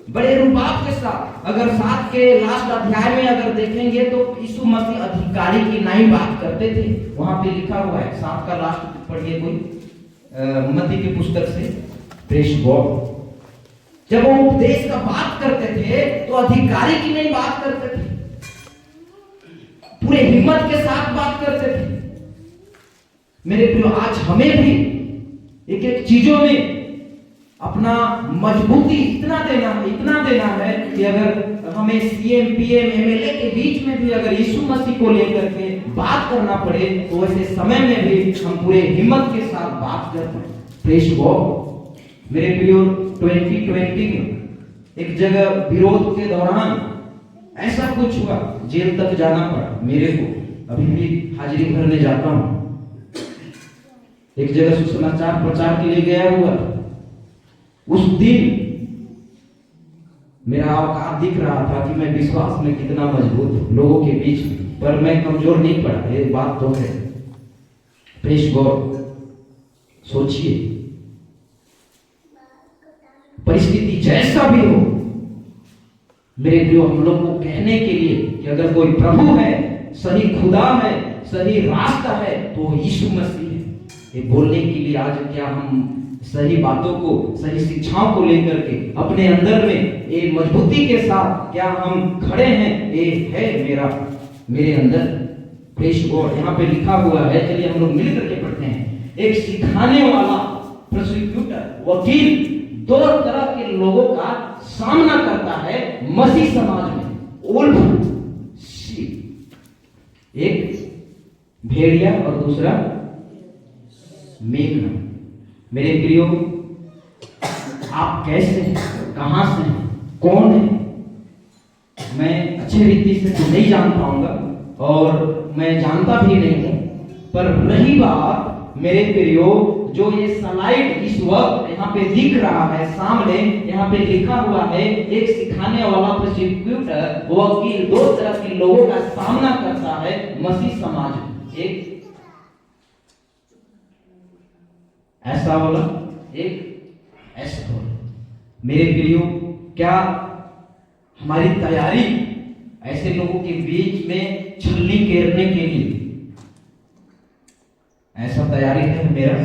बड़े रुबाब के साथ, अगर 7 के लास्ट अध्याय में अगर देखेंगे तो यीशु मसीह अधिकारी की नहीं बात करते थे। वहां पे लिखा हुआ है, 7 का लास्ट पढ़िए कोई मत्ती की पुस्तक से। Praise God. जब वो उपदेश का बात करते थे तो अधिकारी की नहीं बात करते थे, पूरे हिम्मत के साथ बात करते थे। मेरे प्रियो, आज हमें भी एक एक चीजों में अपना मजबूती इतना देना है कि अगर हमें सीएम पीएम एमएलए के बीच में भी अगर यीशु मसीह को लेकर के बात करना पड़े तो ऐसे समय में भी हम पूरे हिम्मत के साथ बात कर पाए। Praise God. मेरे प्रियो, 2020 में एक जगह विरोध के दौरान ऐसा कुछ हुआ, जेल तक जाना पड़ा मेरे को। अभी भी हाजिरी भरने जाता हूं। एक जगह सुसमाचार प्रचार के लिए गया हुआ। उस दिन मेरा औकात दिख रहा था कि मैं विश्वास में कितना मजबूत हूं लोगों के बीच में, पर मैं कमजोर नहीं पड़ा, ये बात तो है। Praise God. सोचिए, परिस्थिति जैसा भी हो, मेरे प्रियो, हम लोग को कहने के लिए कि अगर कोई प्रभु है, सही खुदा है, सही रास्ता है तो वो यीशु मसीह है। ये बोलने के लिए आज क्या हम सही बातों को, सही शिक्षाओं को लेकर के अपने अंदर में ये मजबूती के साथ क्या हम खड़े हैं? ये है मेरे अंदर। Praise God. यहाँ पे लिखा हुआ है, चलिए हम लोग मिल करके पढ़ते हैं। एक सिखाने वाला, प्रोसिक्यूटर, वकील 2 तरह के लोगों का सामना करता है मसीह समाज में। उल्फ शीप, एक भेड़िया और दूसरा मेघना। मेरे प्रियो, आप कैसे हैं, कहां से हैं, कौन है? मैं अच्छे रीति से तो नहीं जान पाऊंगा और मैं जानता भी नहीं हूं, पर रही बात मेरे प्रियो, जो ये स्लाइड इस वक्त यहाँ पे दिख रहा है सामने, यहाँ पे लिखा हुआ है एक सिखाने वाला, प्रोसिक्यूटर, वकील 2 तरह के लोगों का सामना करता है मसीह समाज। एक ऐसा बोला, एक ऐसा बोला। मेरे प्रियो, क्या हमारी तैयारी ऐसे लोगों के बीच में छलनी केरने के लिए, ऐसा तैयारी है मेरा?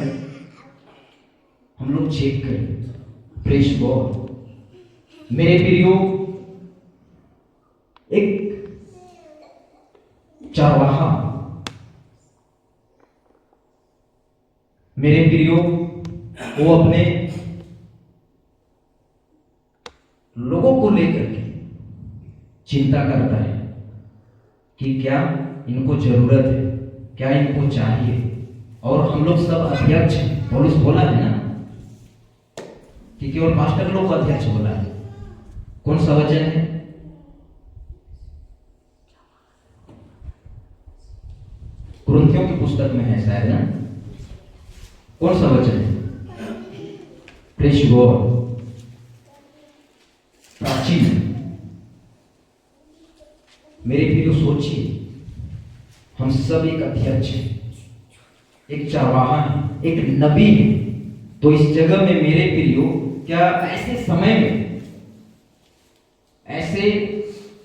हम लोग चेक करें। Praise God. मेरे प्रियो, एक चरवाहा, मेरे प्रियो, वो अपने लोगों को लेकर के चिंता करता है कि क्या इनको जरूरत है, क्या इनको चाहिए। और हम लोग सब अध्यक्ष, पौलुस बोला है ना कि केवल पास्टर लोग को अध्यक्ष बोला है। कौन सा वचन है? कुरिन्थियों की पुस्तक में है शायद ना, कौन सा वचन है? Praise God. प्राचीन। मेरे प्रियो सोचिए, हम सब एक अध्यक्ष हैं, एक चरवाहा है, एक नबी है। तो इस जगह में मेरे प्रियो, क्या ऐसे समय में, ऐसे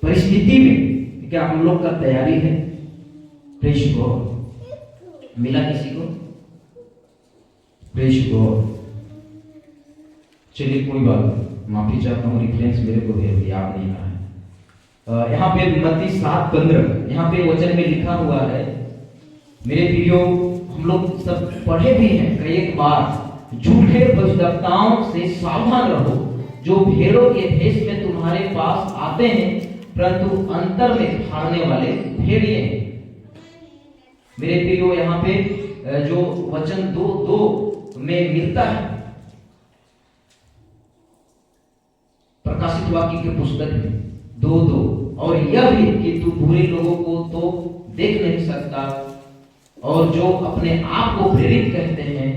परिस्थिति में क्या हम लोग का तैयारी है? Praise God. मिला किसी को? Praise God. चलिए कोई बात नहीं, माफी चाहता हूँ, रिफरेंस मेरे को याद नहीं आ रहा है। यहाँ पे मत्ती 7:15 यहाँ पे वचन में लिखा हुआ है। मेरे प्रियो, हम लोग सब पढ़े भी हैं कई एक बार, झूठे भविष्यवक्ताओं से सावधान रहो, जो भेड़ों के भेष में तुम्हारे पास आते हैं, परंतु अंतर में फाड़ने वाले भेड़िए हैं। मेरे प्रियो, यहाँ पे जो वचन 2:2 में मिलता है, प्रकाशित वाक्य की पुस्तक में 2:2, और यह भी कि तू बुरे लोगों को तो देख नहीं सकता, और जो अपने आप को प्रेरित कहते हैं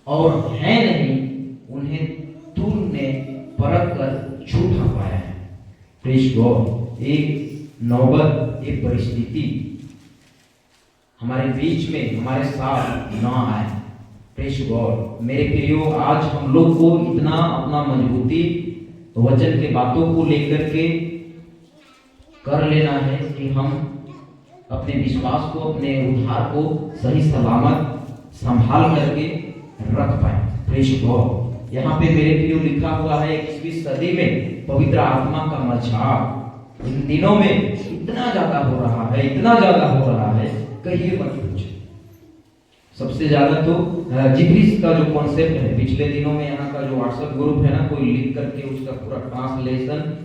और है नहीं, उन्हें तूने परख कर झूठा पाया है। Praise God. एक नौबत, एक परिस्थिति हमारे बीच में, हमारे साथ ना आए। Praise God. मेरे प्रियो, आज हम लोग को इतना अपना मजबूती वचन के बातों को लेकर के कर लेना है कि हम अपने विश्वास को, अपने उद्धार को सही सलामत संभाल करके रख पाए। Praise God. यहाँ पे मेरे प्रियो लिखा हुआ है 21वीं सदी में पवित्र आत्मा का मजाक इन दिनों में इतना ज्यादा हो रहा है, इतना ज्यादा हो रहा है, कहिए मत पूछो। सबसे ज्यादा तो जिब्रीस का जो कॉन्सेप्ट है, पिछले दिनों में यहाँ का जो व्हाट्सएप ग्रुप है ना, कोई लिख करके उसका पूरा ट्रांसलेशन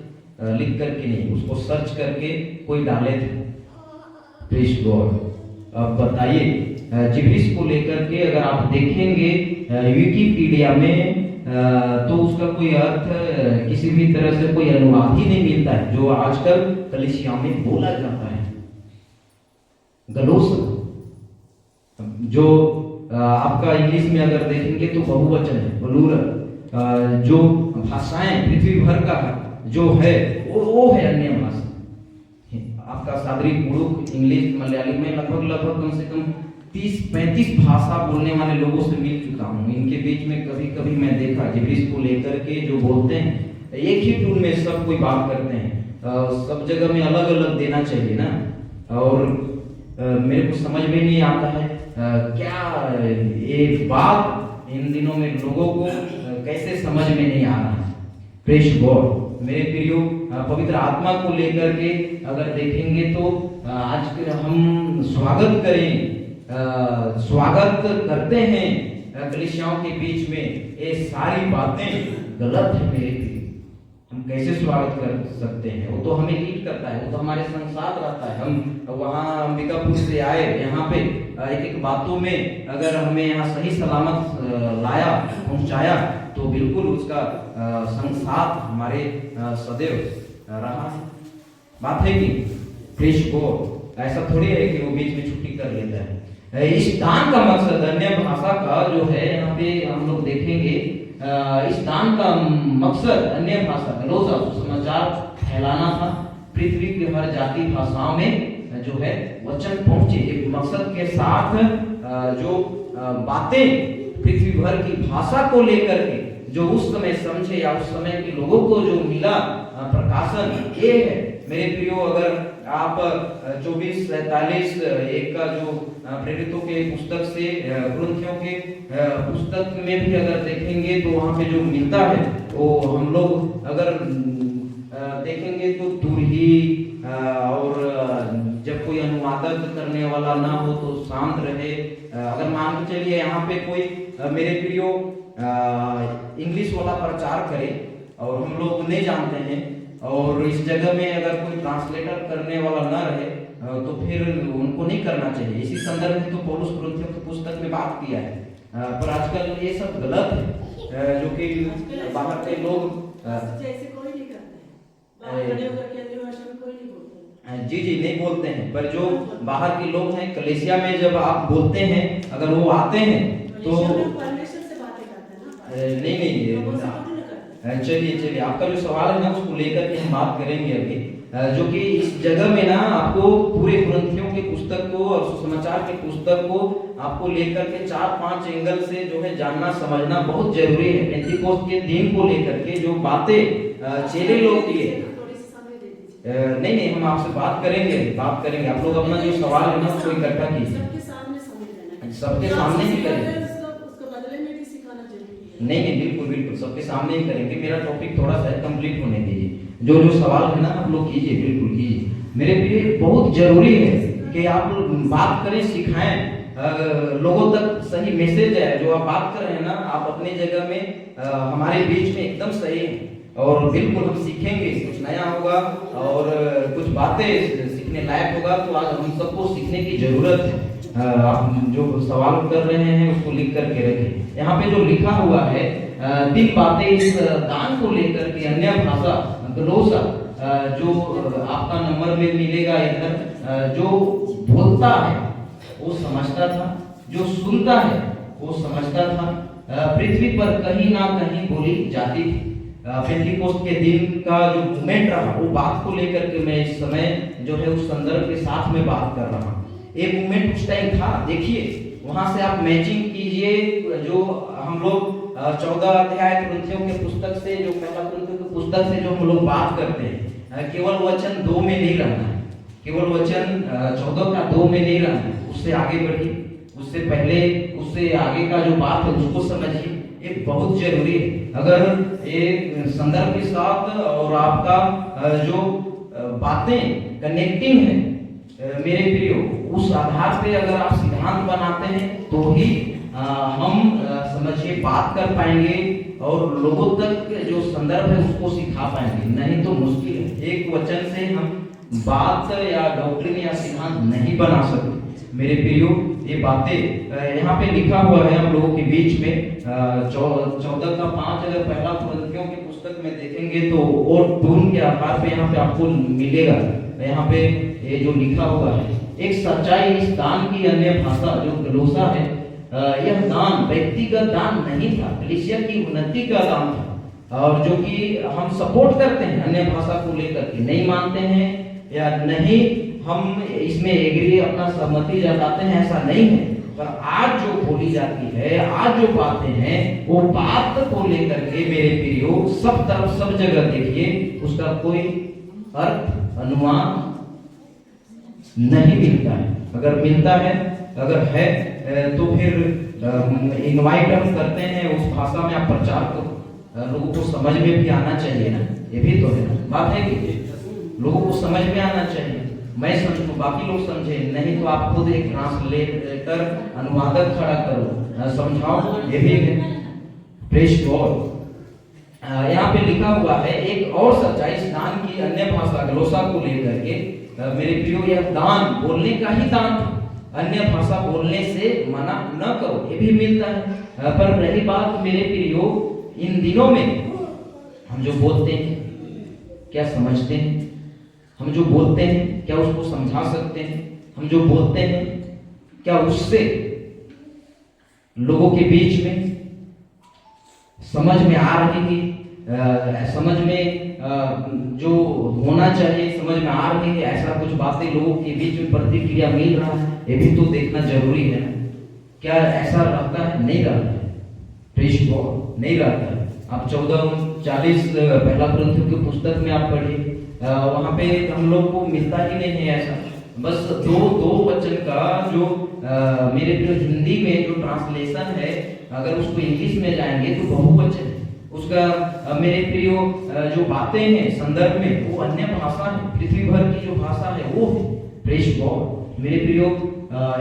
लिख करके नहीं, उसको सर्च करके कोई डाले थे। Praise God. अब बताइए, जिब्रीस को लेकर के अगर आप देखेंगे विकिपीडिया में, तो उसका कोई अर्थ, किसी भी तरह से कोई अनुवाद ही नहीं मिलता है जो आजकल कलीसिया में बोला जाता है। गलोस जो आपका इंग्लिश में अगर देखेंगे तो बहुवचन है, प्लूरल। जो भाषाएं पृथ्वी भर का जो है वो है अन्य भाषा। आपका सादरिक, मुड़ुक, इंग्लिश, मलयाली में लगभग कम से कम 30-35 भाषा बोलने वाले लोगों से मिल चुका हूँ। इनके बीच में कभी कभी मैं देखा जिब्रीस को लेकर के जो बोलते हैं, एक ही टूल में सब कोई बात करते हैं, सब जगह में अलग अलग देना चाहिए ना। और मेरे को समझ में नहीं आता है क्या ये बात इन दिनों में लोगों को कैसे समझ में नहीं आ रहा है। Praise God. मेरे प्रियो, पवित्र आत्मा को लेकर के अगर देखेंगे तो आज हम स्वागत करें, स्वागत करते हैं कलीसियाओं के बीच में, ये सारी बातें गलत है मेरे प्रियो। हम कैसे स्वागत कर सकते हैं? वो तो हमें लीड करता है, वो तो हमारे संग साथ रहता है। हम वहाँ अंबिकापुर से आए, यहाँ पे एक एक बातों में अगर हमें यहाँ सही सलामत लाया, पहुँचाया, तो बिल्कुल उसका संग साथ हमारे सदैव रहा है। बात है कि प्रेज गॉड। ऐसा थोड़ी है कि वो बीच में छुट्टी कर लेता है। इस दान का मकसद अन्य भाषा का जो है, यहाँ पे हम लोग देखेंगे, इस दान का मकसद अन्य भाषा का समाचार फैलाना था। पृथ्वी की हर जाति भाषाओं में जो है वचन पहुंचे, एक मकसद के साथ जो बातें पृथ्वी भर की भाषा को लेकर के जो उस समय समझे या उस समय के लोगों को जो मिला प्रकाशन, ये है मेरे प्रियो। अगर आप 24:43 एक का जो प्रेरितों के पुस्तक से कुरिन्थियों के पुस्तक में भी अगर देखेंगे तो वहां पे जो मिलता है वो हम लोग अगर देखेंगे तो दूर ही और जब कोई अनुवादक करने वाला ना हो तो शांत रहे। अगर मान के चलिए यहाँ पे कोई मेरे प्रियो इंग्लिश वाला प्रचार करे और हम लोग नहीं जानते हैं और इस जगह में अगर कोई ट्रांसलेटर करने वाला ना रहे तो फिर उनको नहीं करना चाहिए। इसी संदर्भ में तो पौलुस कुरिन्थियों की पुस्तक में बात किया है। पर आजकल ये सब गलत है, जो कि बाहर के लोग जी नहीं बोलते हैं। पर जो बाहर के लोग हैं कलीसिया में जब आप बोलते हैं, अगर वो आते हैं तो नहीं चलिए आपका जो सवाल है ना उसको लेकर के हम बात करेंगे अभी। जो कि इस जगह में ना आपको पूरे कुरिन्थियों के पुस्तक को और सुसमाचार के पुस्तक को आपको लेकर के 4-5 एंगल से जो है जानना समझना बहुत जरूरी है। पेंटिकोस्ट के दिन को लेकर के जो बातें चेले लोग किए, नहीं हम आपसे बात करेंगे। आप लोग अपना जो सवाल है ना उसको इकट्ठा कीजिए, सबके सामने ही करेंगे। नहीं बिल्कुल सबके सामने ही करेंगे। मेरा टॉपिक थोड़ा सा कंप्लीट होने दीजिए। जो सवाल है ना आप लोग कीजिए, बिल्कुल कीजिए। मेरे लिए बहुत जरूरी है कि आप बात करें, सिखाएं, लोगों तक सही मैसेज है। जो आप बात कर रहे हैं ना आप अपनी जगह में हमारे बीच में एकदम सही है और बिल्कुल हम सीखेंगे, कुछ नया होगा और कुछ बातें सीखने लायक होगा। तो आज हम सबको सीखने की जरूरत है। आप जो सवाल कर रहे हैं उसको लिख करके रखें। यहाँ पे जो लिखा हुआ है 3 बातें इस दान को लेकर के अन्य भाषा ग्लोसा जो आपका नंबर में मिलेगा इधर, जो बोलता है वो समझता था, जो सुनता है वो समझता था। पृथ्वी पर कहीं ना कहीं बोली जाती थी। पेंटिकोस्ट के दिन का जो मूवमेंट रहा वो बात को लेकर के मैं इस समय जो है उस संदर्भ के साथ में बात कर रहा हूँ। एक मूवमेंट उस टाइम था, देखिए वहां से आप मैचिंग कीजिए। जो हम लोग 14 अध्याय कुरिन्थियों के पुस्तक से, जो पहला कुरिन्थियों के पुस्तक से जो हम लोग बात करते हैं, केवल वचन 2 में नहीं रहना है, केवल वचन 14 का 2 में नहीं रहना है। उससे आगे बढ़िए, उससे पहले उससे आगे का जो बात है उसको समझिए, ये बहुत जरूरी है। अगर ये संदर्भ के साथ और आपका जो बातें कनेक्टिंग है मेरे प्रियो, उस आधार पे अगर आप सिद्धांत बनाते हैं तो ही हम समझिए बात कर पाएंगे और लोगों तक जो संदर्भ है उसको सिखा पाएंगे। नहीं तो मुश्किल है, एक वचन से हम बात या डॉक्ट्रिन या सिद्धांत नहीं बना सकते मेरे प्रियो। ये बातें यहाँ पे लिखा हुआ है हम लोगों के बीच में 14 का 5 अगर पहला कुरिन्थियों की पुस्तक में देखेंगे तो और टून के आधार पे यहाँ पे आपको मिलेगा। यहाँ पे ये जो लिखा हुआ है, एक सच्चाई इस दान की अन्य भाषा जो ग्लोसा है, यह दान व्यक्तिगत दान नहीं था, कलीसिया की उन्नति का दान था। और जो कि हम सपोर्ट करते हैं अन्य भाषा को लेकर के, नहीं मानते हैं या नहीं हम इसमें एग्री अपना सहमति जताते हैं, ऐसा नहीं है। पर आज जो बोली जाती है, आज जो बातें हैं, वो बात को लेकर के मेरे प्रियो सब तरफ सब जगह देखिए उसका कोई अर्थ अनुमान नहीं मिलता है। अगर मिलता है, अगर है तो फिर इनवाइट हम करते हैं उस भाषा में आप प्रचार करो, लोगों को समझ में भी आना चाहिए ना, ये भी तो है ना बात है कि लोगों को समझ में आना चाहिए। मैं समझूं बाकी लोग समझे, नहीं तो आप खुद एक ट्रांसलेटर अनुवादक खड़ा करो, समझाओ, ये भी है। Praise God. यहाँ पे लिखा हुआ है एक और सच्चाई इस दान की अन्य भाषा ग्लोसा को लेकर के मेरे प्रियो, यह दान बोलने का ही दान था, अन्य भाषा बोलने से मना न करो, ये भी मिलता है। पर रही बात मेरे प्रियो, इन दिनों में हम जो बोलते हैं क्या समझते हैं? हम जो बोलते हैं क्या उसको समझा सकते हैं? हम जो बोलते हैं क्या उससे लोगों के बीच में समझ में आ रही थी, समझ में जो होना चाहिए समझ में आ रही है, ऐसा कुछ बातें लोगों के बीच में प्रतिक्रिया मिल रहा है, ये भी तो देखना जरूरी है ना। क्या ऐसा रहता है? नहीं रहता है। प्रेज गॉड नहीं रहता है। आप 14:40 पहला कुरिन्थियों की पुस्तक में आप पढ़िए, वहां पे हम लोग को मिलता ही नहीं है ऐसा। बस दो वचन का जो मेरे जो हिंदी में जो ट्रांसलेशन है, अगर उसको इंग्लिश में जाएंगे तो बहुवचन है उसका। मेरे प्रियो जो बातें हैं संदर्भ में वो अन्य भाषा है, पृथ्वी भर की जो भाषा है वो है। प्रेज गॉड मेरे प्रियो,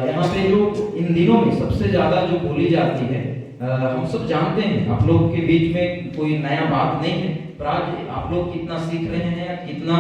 यहाँ पे जो इन दिनों में सबसे ज्यादा जो बोली जाती है, हम सब जानते हैं, आप लोग के बीच में कोई नया बात नहीं है, पर आज आप लोग कितना सीख रहे हैं, कितना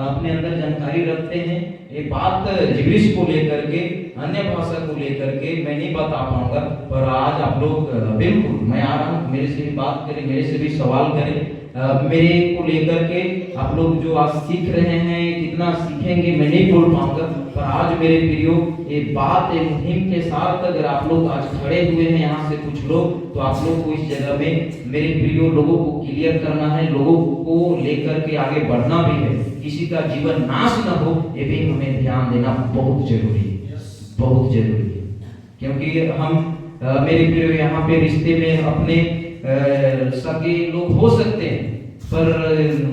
अपने अंदर जानकारी रखते हैं, ये बात जिब्रिश को लेकर के, अन्य भाषा को लेकर के मैं नहीं बता पाऊंगा, पर आज आप लोग बिल्कुल, मैं आ रहा हूँ, मेरे से भी बात करें, मेरे से भी सवाल करें, मेरे को लेकर के आप लोग जो आज सीख रहे हैं, कितना सीखेंगे मैं नहीं बोल पाऊंगा, पर आज मेरे प्रियो ये बात एक मुहिम के साथ अगर आप लोग आज खड़े हुए हैं यहाँ से कुछ लोग, तो आप लोग को इस जगह में मेरे प्रियो लोगों को क्लियर करना है, लोगों को लेकर के आगे बढ़ना भी है, किसी का जीवन नाश न हो ये भी हमें ध्यान देना बहुत जरूरी है, बहुत जरूरी है। क्योंकि हम मेरे प्रियो यहाँ पे रिश्ते में अपने सगे लोग हो सकते हैं, पर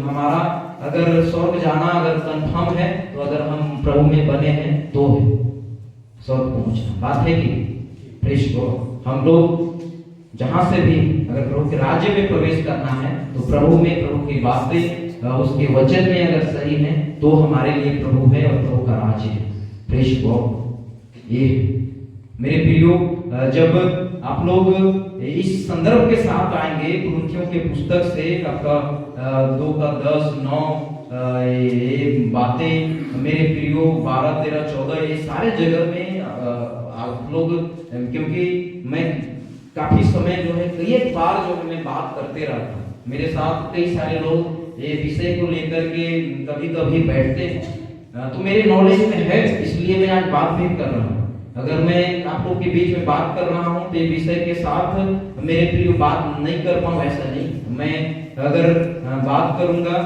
हमारा अगर स्वर्ग जाना अगर कंफर्म है, तो अगर हम प्रभु में बने हैं तो है स्वर्ग पहुंचना, बात है कि प्रेज गॉड। हम लोग जहां से भी अगर प्रभु के राज्य में प्रवेश करना है, तो प्रभु में, प्रभु की बातें उसके वचन में अगर सही है, तो हमारे लिए प्रभु है और प्रभु का राज्य है। Praise God. ये मेरे प्रियो, जब आप लोग इस संदर्भ के साथ आएंगे कुरिन्थियों के पुस्तक से, आपका 2:10-9 ये बातें मेरे प्रियो 12, 13, 14 ये सारे जगह में आप लोग, क्योंकि मैं काफी समय जो है कई बार जो है मैं बात करते रहता हूँ, मेरे साथ कई सारे लोग ये विषय को लेकर के कभी कभी बैठते हैं, तो मेरे नॉलेज में है, इसलिए मैं आज बात भी कर रहा हूँ। अगर मैं आप लोग के बीच में बात कर रहा हूँ तो ये विषय के साथ मेरे प्रिय बात नहीं कर पाऊँ ऐसा नहीं, मैं अगर बात करूंगा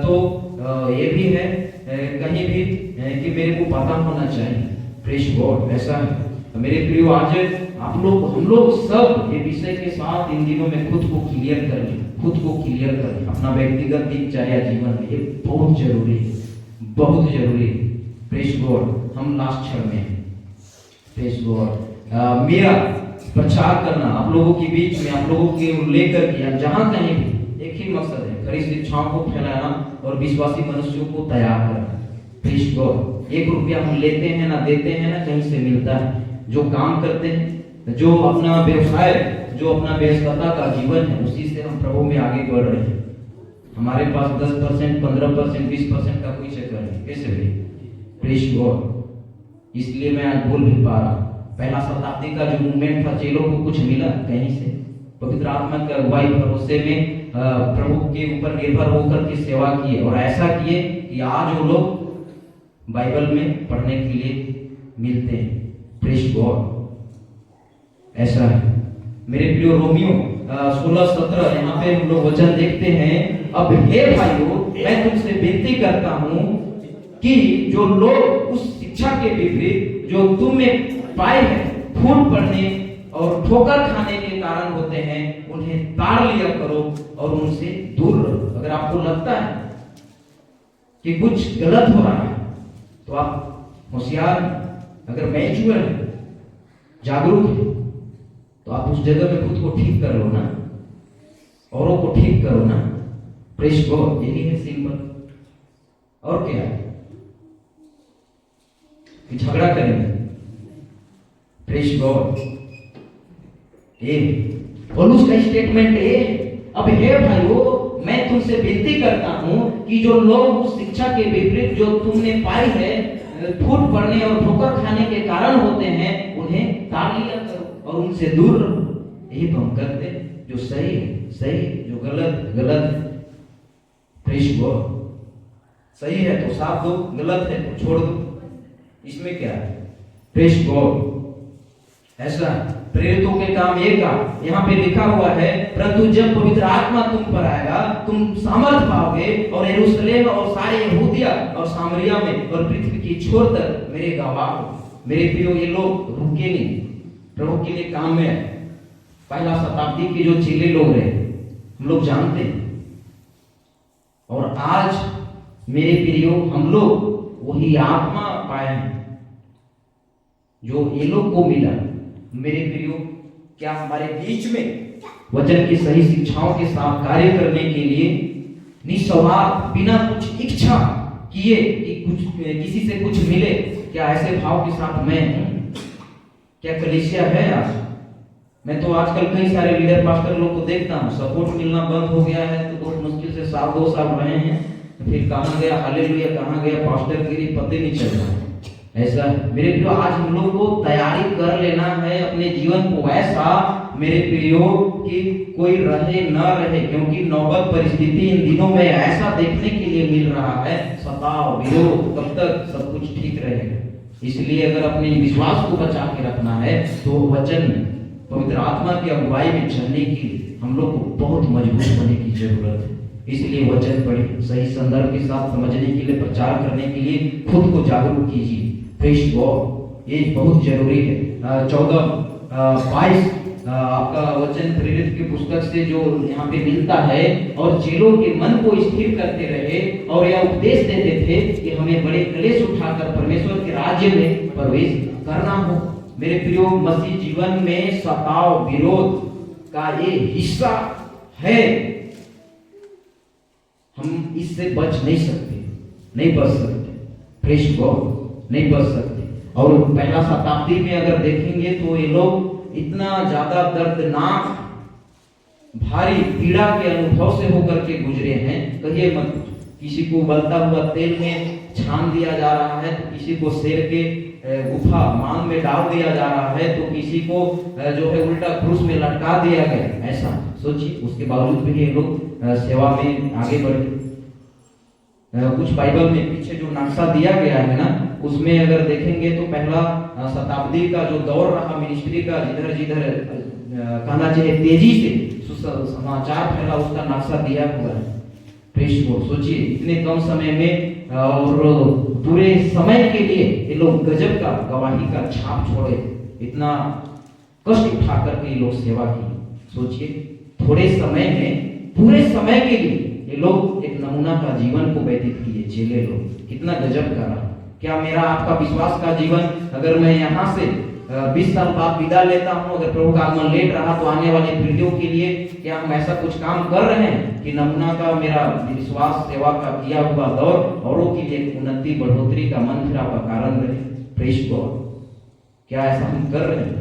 तो ये भी है कहीं भी कि मेरे को पता होना चाहिए। प्रेज गॉड, ऐसा है मेरे प्रियो। आज आप लोग, हम लोग सब ये विषय के साथ इन दिनों में खुद को क्लियर करें, खुद को क्लियर करें अपना व्यक्तिगत दिनचर्या जीवन में, ये बहुत जरूरी है, बहुत जरूरी है। Praise God. हम लास्ट क्षण में, प्रेज गॉड, मेरा प्रचार करना आप लोगों के बीच में, आप लोगों के लेकर के जहां कहीं भी एक ही मकसद है, खरी शिक्षाओं को फैलाना और विश्वासी मनुष्यों को तैयार करना। Praise God. 1 रुपया हम लेते हैं ना देते हैं ना कहीं से मिलता है, जो काम करते हैं, जो अपना व्यवसाय, जो अपना व्यस्तता का जीवन है, उसी से हम प्रभु में आगे बढ़ रहे हैं। हमारे पास 10%, 15%, 20% का कोई चक्कर नहीं, कैसे भी। Praise God. इसलिए मैं आज बोल भी पा रहा हूँ। पहला शताब्दी का जो मूवमेंट था, चेलों को कुछ मिला कहीं से, पवित्र आत्मा के अगुवाई भरोसे में प्रभु के ऊपर निर्भर होकर के सेवा किए, और ऐसा किए कि आज वो लोग बाइबल में पढ़ने के लिए मिलते हैं। प्रेज गॉड, ऐसा है मेरे प्रियो। रोमियो 16:17 यहाँ पे हम लोग वचन देखते हैं, अब हे भाइयों मैं तुमसे विनती करता हूँ कि जो लोग उस शिक्षा के विपरीत जो तुम में पाए हैं, फूट पड़ने और ठोकर खाने के कारण होते हैं, उन्हें ताड़ लिया करो और उनसे दूर रहो। अगर आपको लगता है कि कुछ गलत हो रहा है, तो आप होशियार, अगर मैच्योर है, जागरूक है, तो आप उस जगह में खुद को ठीक कर लो ना, औरों को ठीक करो ना। Praise God. यही है सिंपल, और क्या है कि झगड़ा करेंगे। Praise God. ये पौलुस का स्टेटमेंट है, अब हे भाइयों मैं तुमसे विनती करता हूं कि जो लोग उस शिक्षा के विपरीत जो तुमने पाई है, फूट पड़ने और ठोकर खाने के कारण होते हैं, उन्हें ताड़ लिया करो और उनसे दूर रहो। यही तो हम करते हैं, जो सही है सही, जो गलत गलत है। Praise God. सही है तो साथ दो, गलत है तो छोड़ दो, इसमें क्या है। Praise God. ऐसा प्रेरितों के काम एक का यहाँ पे लिखा हुआ है, परंतु जब पवित्र आत्मा तुम पर आएगा तुम सामर्थ पाओगे और यरूशलेम और सारे यहूदिया और सामरिया में और पृथ्वी की छोर तक मेरे गवाह हो। मेरे प्रियो, ये लोग रुके नहीं, प्रभु के लिए काम में है। पहला शताब्दी के जो चेले लोग रहे, हम लोग जानते हैं। और आज मेरे प्रियो हम लोग वही आत्मा पाए हैं जो ये लोग को मिला। मेरे प्रियो, क्या हमारे बीच में वचन की सही शिक्षाओं के साथ कार्य करने के लिए निस्वार्थ बिना कुछ इच्छा किए कि कुछ किसी से कुछ मिले, क्या ऐसे भाव के साथ मैं हूं? क्या कलीसिया है आज? मैं तो आजकल कई सारे लीडर पास्टर लोग को देखता हूँ, सपोर्ट मिलना बंद हो गया है, तो बहुत मुश्किल से 1-2 साल रहे हैं, फिर कहाँ गया हालेलुया, कहाँ गया पास्टर गिरी, पते नहीं चल रहा है। ऐसा मेरे प्रियो, आज हम लोग को तैयारी कर लेना है अपने जीवन को ऐसा मेरे प्रियो कि कोई रहे न रहे, क्योंकि नौबत परिस्थिति इन दिनों में ऐसा देखने के लिए मिल रहा है, सताव विरोध, कब तक सब कुछ ठीक रहेगा। इसलिए अगर अपने विश्वास को बचा के रखना है तो वचन पवित्र आत्मा की अगुवाई में चलने के लिए हम लोग को बहुत मजबूत होने की जरूरत है। इसलिए वचन पढ़िए, सही संदर्भ के साथ समझने के लिए, प्रचार करने के लिए खुद को जागरूक कीजिए। प्रेज़ गॉड, ये बहुत जरूरी है। 14-22 आपका वचन प्रेरित की पुस्तक से जो यहाँ पे मिलता है, और चेलों के मन को स्थिर करते रहे और यह उपदेश देते थे कि हमें बड़े क्लेश उठाकर परमेश्वर के राज्य में प्रवेश करना हो। मेरे प्रियो, मसीह जीवन में सताव विरोध का ये हिस्सा है, हम इससे बच नहीं सकते, नहीं बच सकते। प्रेज़ गॉड, नहीं बच सकते। और पहला शताब्दी में अगर देखेंगे तो ये लोग इतना ज्यादा दर्दनाक भारी पीड़ा के अनुभव से होकर के गुजरे हैं, कहिए मत। किसी को उबलता हुआ तेल में छान दिया जा रहा है, तो किसी को शेर के गुफा मान में डाल दिया जा रहा है, तो किसी को जो है उल्टा क्रूस में लटका दिया गया। ऐसा सोचिए, उसके बावजूद भी ये लोग सेवा में आगे बढ़े। कुछ बाइबल में पीछे जो नक्शा दिया गया है ना, उसमें अगर देखेंगे तो पहला शताब्दी का जो दौर रहा मिनिस्ट्री का, जिधर जिधर कहना चाहिए तेजी से समाचार फैला, उसका नक्शा दिया हुआ है। प्रेज़ गॉड, सोचिए इतने कम समय में और पूरे समय के लिए ये लोग गजब का गवाही का छाप छोड़े, इतना कष्ट उठा करके ये लोग सेवा की। सोचिए थोड़े समय में पूरे समय के लिए ये लोग एक नमूना का जीवन को व्यतीत किए। चेले लोग कितना गजब का रहा। क्या मेरा आपका विश्वास का जीवन, अगर मैं यहाँ से 20 साल बाद विदा लेता हूँ, अगर प्रभु का आगमन लेट रहा, तो आने वाले पीढ़ियों के लिए क्या हम ऐसा कुछ काम कर रहे हैं कि नमूना का मेरा विश्वास सेवा का किया हुआ दौर औरों के लिए उन्नति बढ़ोतरी का मन फिराव का कारण रहे? प्रेज़ गॉड, क्या ऐसा हम कर रहे हैं?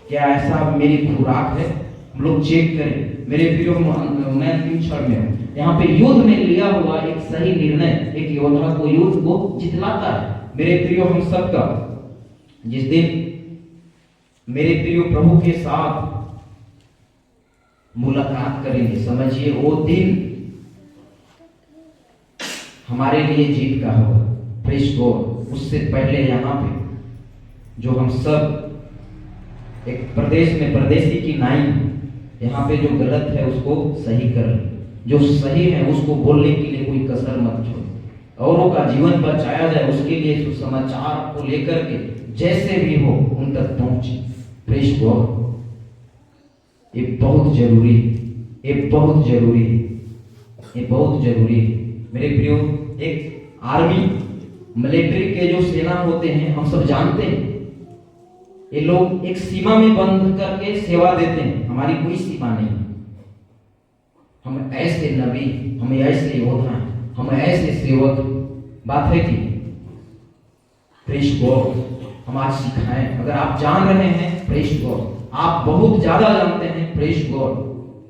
क्या ऐसा मेरी खुराक है? हम लोग चेक करें। मेरे प्रियो, मैं 3 क्षण में हूँ यहाँ पे। युद्ध में लिया हुआ एक सही निर्णय एक योद्धा को युद्ध को जितलाता है। मेरे प्रियो, हम सबका जिस दिन मेरे प्रियो प्रभु के साथ मुलाकात करेंगे, समझिए वो दिन हमारे लिए जीत का होगा। प्रेज़ गॉड, उससे पहले यहाँ पे जो हम सब एक प्रदेश में परदेसी की नाई, यहाँ पे जो गलत है उसको सही कर ले, जो सही है उसको बोलने के लिए कोई कसर मत छोड़ो, औरों का जीवन बचाया जाए उसके लिए सुसमाचार को लेकर के जैसे भी हो उन तक पहुंचे। प्रेज़ गॉड, ये बहुत जरूरी है, ये बहुत जरूरी है, ये बहुत जरूरी है। मेरे प्रियो, एक आर्मी मिलिट्री के जो सेना होते हैं, हम सब जानते हैं, ये लोग एक सीमा में बंध करके सेवा देते हैं। हमारी कोई सीमा नहीं, हम ऐसे नबी, हम ऐसे योद्धा, हम ऐसे सेवक, बात है कि प्रेज़ गॉड हम आज सिखाएं। अगर आप जान रहे हैं, प्रेज़ गॉड, आप बहुत ज्यादा जानते हैं, प्रेज़ गॉड,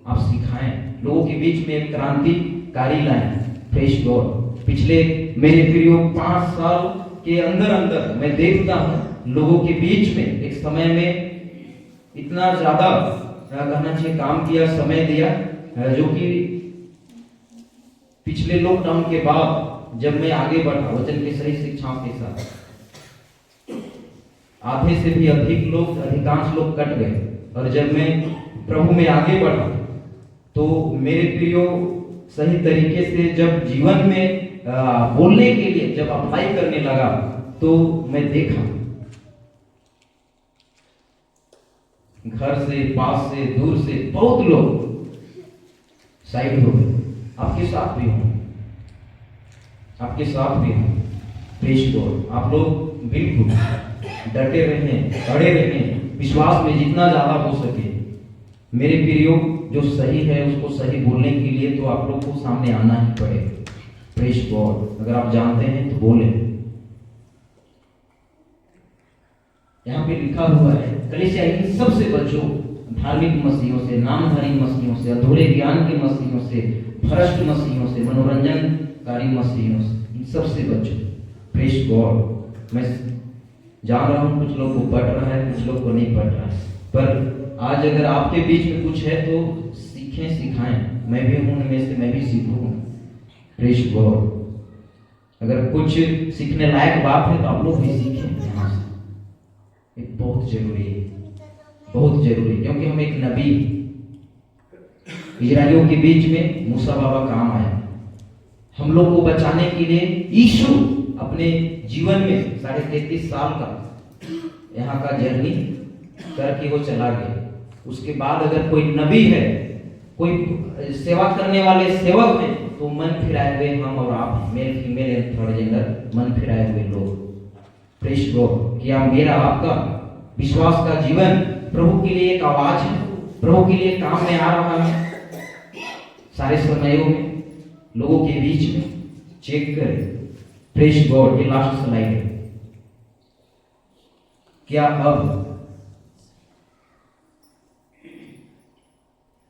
आप सिखाएं, लोगों के बीच में एक क्रांतिकारी लाएं। प्रेज़ गॉड, पिछले मेरे प्रियो 5 साल के अंदर अंदर मैं देखता हूं लोगों के बीच में एक समय में इतना ज्यादा कहना चाहिए काम किया, समय दिया, जो कि पिछले लॉकडाउन के बाद जब मैं आगे बढ़ा वचन की सही शिक्षाओं के साथ, आधे से भी अधिक लोग, अधिकांश लोग कट गए। और जब मैं प्रभु में आगे बढ़ा तो मेरे प्रियो सही तरीके से जब जीवन में बोलने के लिए जब अप्लाई करने लगा तो मैं देखा घर से, पास से, दूर से बहुत लोग साइड हो गए। आपके साथ भी हों, आपके साथ भी हों। Praise God. आप लोग बिल्कुल डटे रहें, अड़े रहें, विश्वास में जितना ज़्यादा हो सके। मेरे प्रियो, जो सही है उसको सही बोलने के लिए तो आप लोग को सामने आना ही पड़ेगा। Praise God. अगर आप जानते हैं तो बोलें। यहाँ पे लिखा हुआ है, कलीसिया इन सबसे बचो, धार्मिक मसीहों से, नामधारी मसीहों से, अधूरे ज्ञान के मसीहों से, भ्रष्ट मसीहों से, मनोरंजनकारी मसीहों से, इन सबसे बचो। Praise God. मैं जान रहा हूँ कुछ लोग को पढ़ रहा है, कुछ लोग को नहीं पढ़ रहा है, पर आज अगर आपके बीच में कुछ है तो सीखें, सिखाएं। मैं भी हूँ उनमें से, मैं भी सीखूँ। Praise God. अगर कुछ सीखने लायक बात है तो आप लोग भी सीखें यहाँ से। ये बहुत जरूरी है, बहुत जरूरी, क्योंकि हम एक नबी, इजराइलियों के बीच में मूसा बाबा काम आया। हम लोग को बचाने के लिए यीशु अपने जीवन में 33.5 साल का यहाँ का जर्नी करके वो चला गया। उसके बाद अगर कोई नबी है, कोई सेवा करने वाले सेवक हैं, तो मन फिराए हुए हम और आप, male female and third gender, मन फिराए हुए लोग। Praise God. क्या मेरा आपका विश्वास का जीवन प्रभु के लिए एक आवाज है, प्रभु के लिए काम में आ रहा है सारे समयों में, लोगों के बीच में? चेक करें। Praise God. ये लास्ट स्लाइड है। क्या अब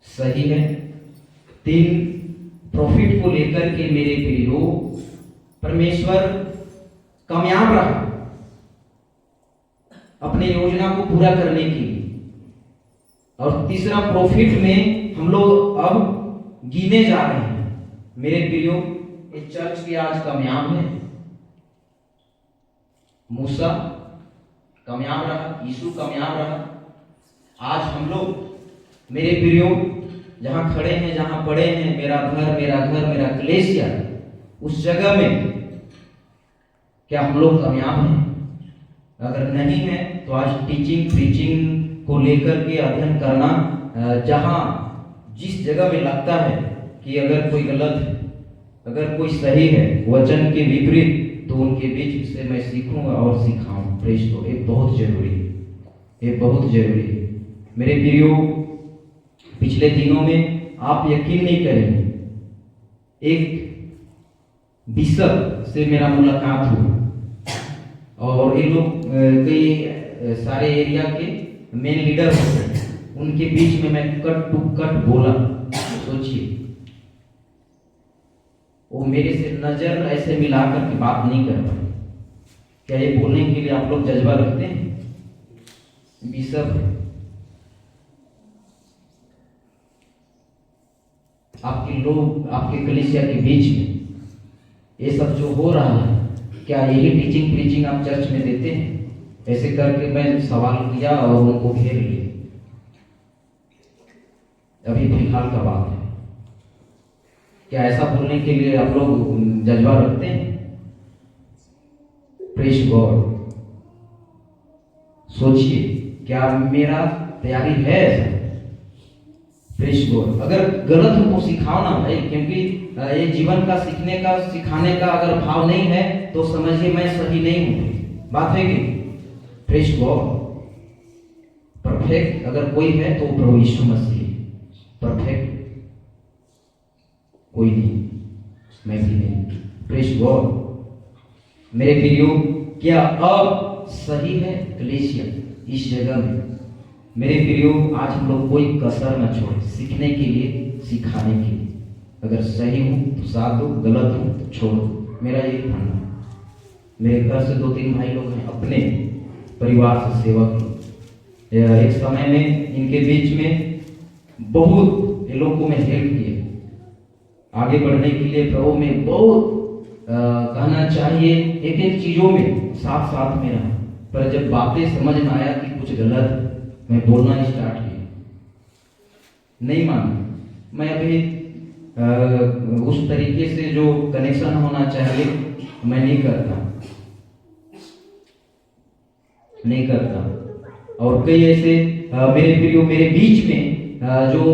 सही है? 3 प्रॉफिट को लेकर के मेरे प्रियो, परमेश्वर कामयाब रहा अपने योजना को पूरा करने के लिए। और तीसरा, प्रॉफिट में हम लोग अब गिने जा रहे हैं। मेरे प्रियो, ये चर्च भी आज कामयाब है। मूसा कामयाब रहा, यीशु कामयाब रहा। आज हम लोग, मेरे प्रियो, जहां खड़े हैं, जहां पड़े हैं, मेरा घर, मेरा कलीसिया, उस जगह में क्या हम लोग कामयाब हैं? अगर नहीं है तो आज टीचिंग, प्रीचिंग को लेकर के अध्ययन करना, जहां जिस जगह में लगता है कि अगर कोई गलत है, अगर कोई सही है, वचन के विपरीत, तो उनके बीच से मैं सीखूंगा और सिखाऊं। Praise God. ये बहुत जरूरी है, ये बहुत जरूरी है। मेरे प्रियो, पिछले दिनों में आप यकीन नहीं करेंगे, एक बिशप से मेरा मुलाकात हुआ और ये लोग कई सारे एरिया के मेन लीडर होते हैं, उनके बीच में मैं कट टू कट बोला। सोचिए, वो मेरे से नजर ऐसे मिलाकर के बात नहीं कर पाए। क्या ये बोलने के लिए आप लोग जज्बा रखते हैं? बिशप है, आपके लोग, आपके कलीसिया के बीच में ये सब जो हो रहा है, क्या यही टीचिंग प्रीचिंग आप चर्च में देते हैं? ऐसे करके मैं सवाल किया और उनको घेर लिया। अभी फिलहाल का बात है। क्या ऐसा बोलने के लिए आप लोग जज्बा रखते हैं? Praise God. सोचिए, क्या मेरा तैयारी है ऐसा? Praise God. अगर गलत हो तो सिखाओ ना भाई, क्योंकि ये जीवन का सीखने का, सिखाने का अगर भाव नहीं है तो समझिए मैं सही नहीं हूं। बात है कि प्रेज़ गॉड। परफेक्ट अगर कोई है तो प्रभु यीशु मसीह। परफेक्ट कोई नहीं, मैं भी नहीं। Praise God. मेरे प्रियो, क्या अब सही है कलीसिया इस जगह में? मेरे प्रियो, आज हम लोग कोई कसर न छोड़े, सीखने के लिए, सिखाने के लिए। अगर सही हूं तो साथ दो, गलत हूं तो छोड़ दो। मेरा यही मानना है। मेरे घर से 2-3 भाई लोग हैं, अपने परिवार से सेवक। एक समय में इनके बीच में बहुत ये लोग को मैं हेल्प किया आगे बढ़ने के लिए। प्रभु में बहुत कहना चाहिए, एक एक चीजों में साथ साथ में रहा, पर जब बातें समझ में आया कि कुछ गलत है, मैं बोलना स्टार्ट किया। नहीं माना। मैं अभी उस तरीके से जो कनेक्शन होना चाहिए मैं नहीं करता। और कई ऐसे मेरे प्रियो मेरे बीच में जो